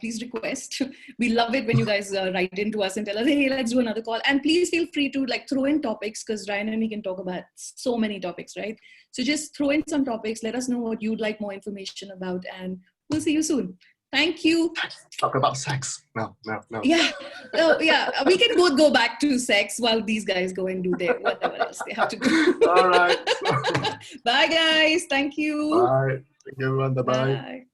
Please request. We love it when you guys write into us and tell us, hey, let's do another call. And please feel free to like throw in topics, because Ryan and me can talk about so many topics, right? So just throw in some topics. Let us know what you'd like more information about, and we'll see you soon. Thank you. Talk about sex. No. Yeah. Oh, yeah. We can both go back to sex while these guys go and do their whatever else they have to do. All right. Bye, guys. Thank you. Bye. Thank you, everyone. Bye-bye. Bye.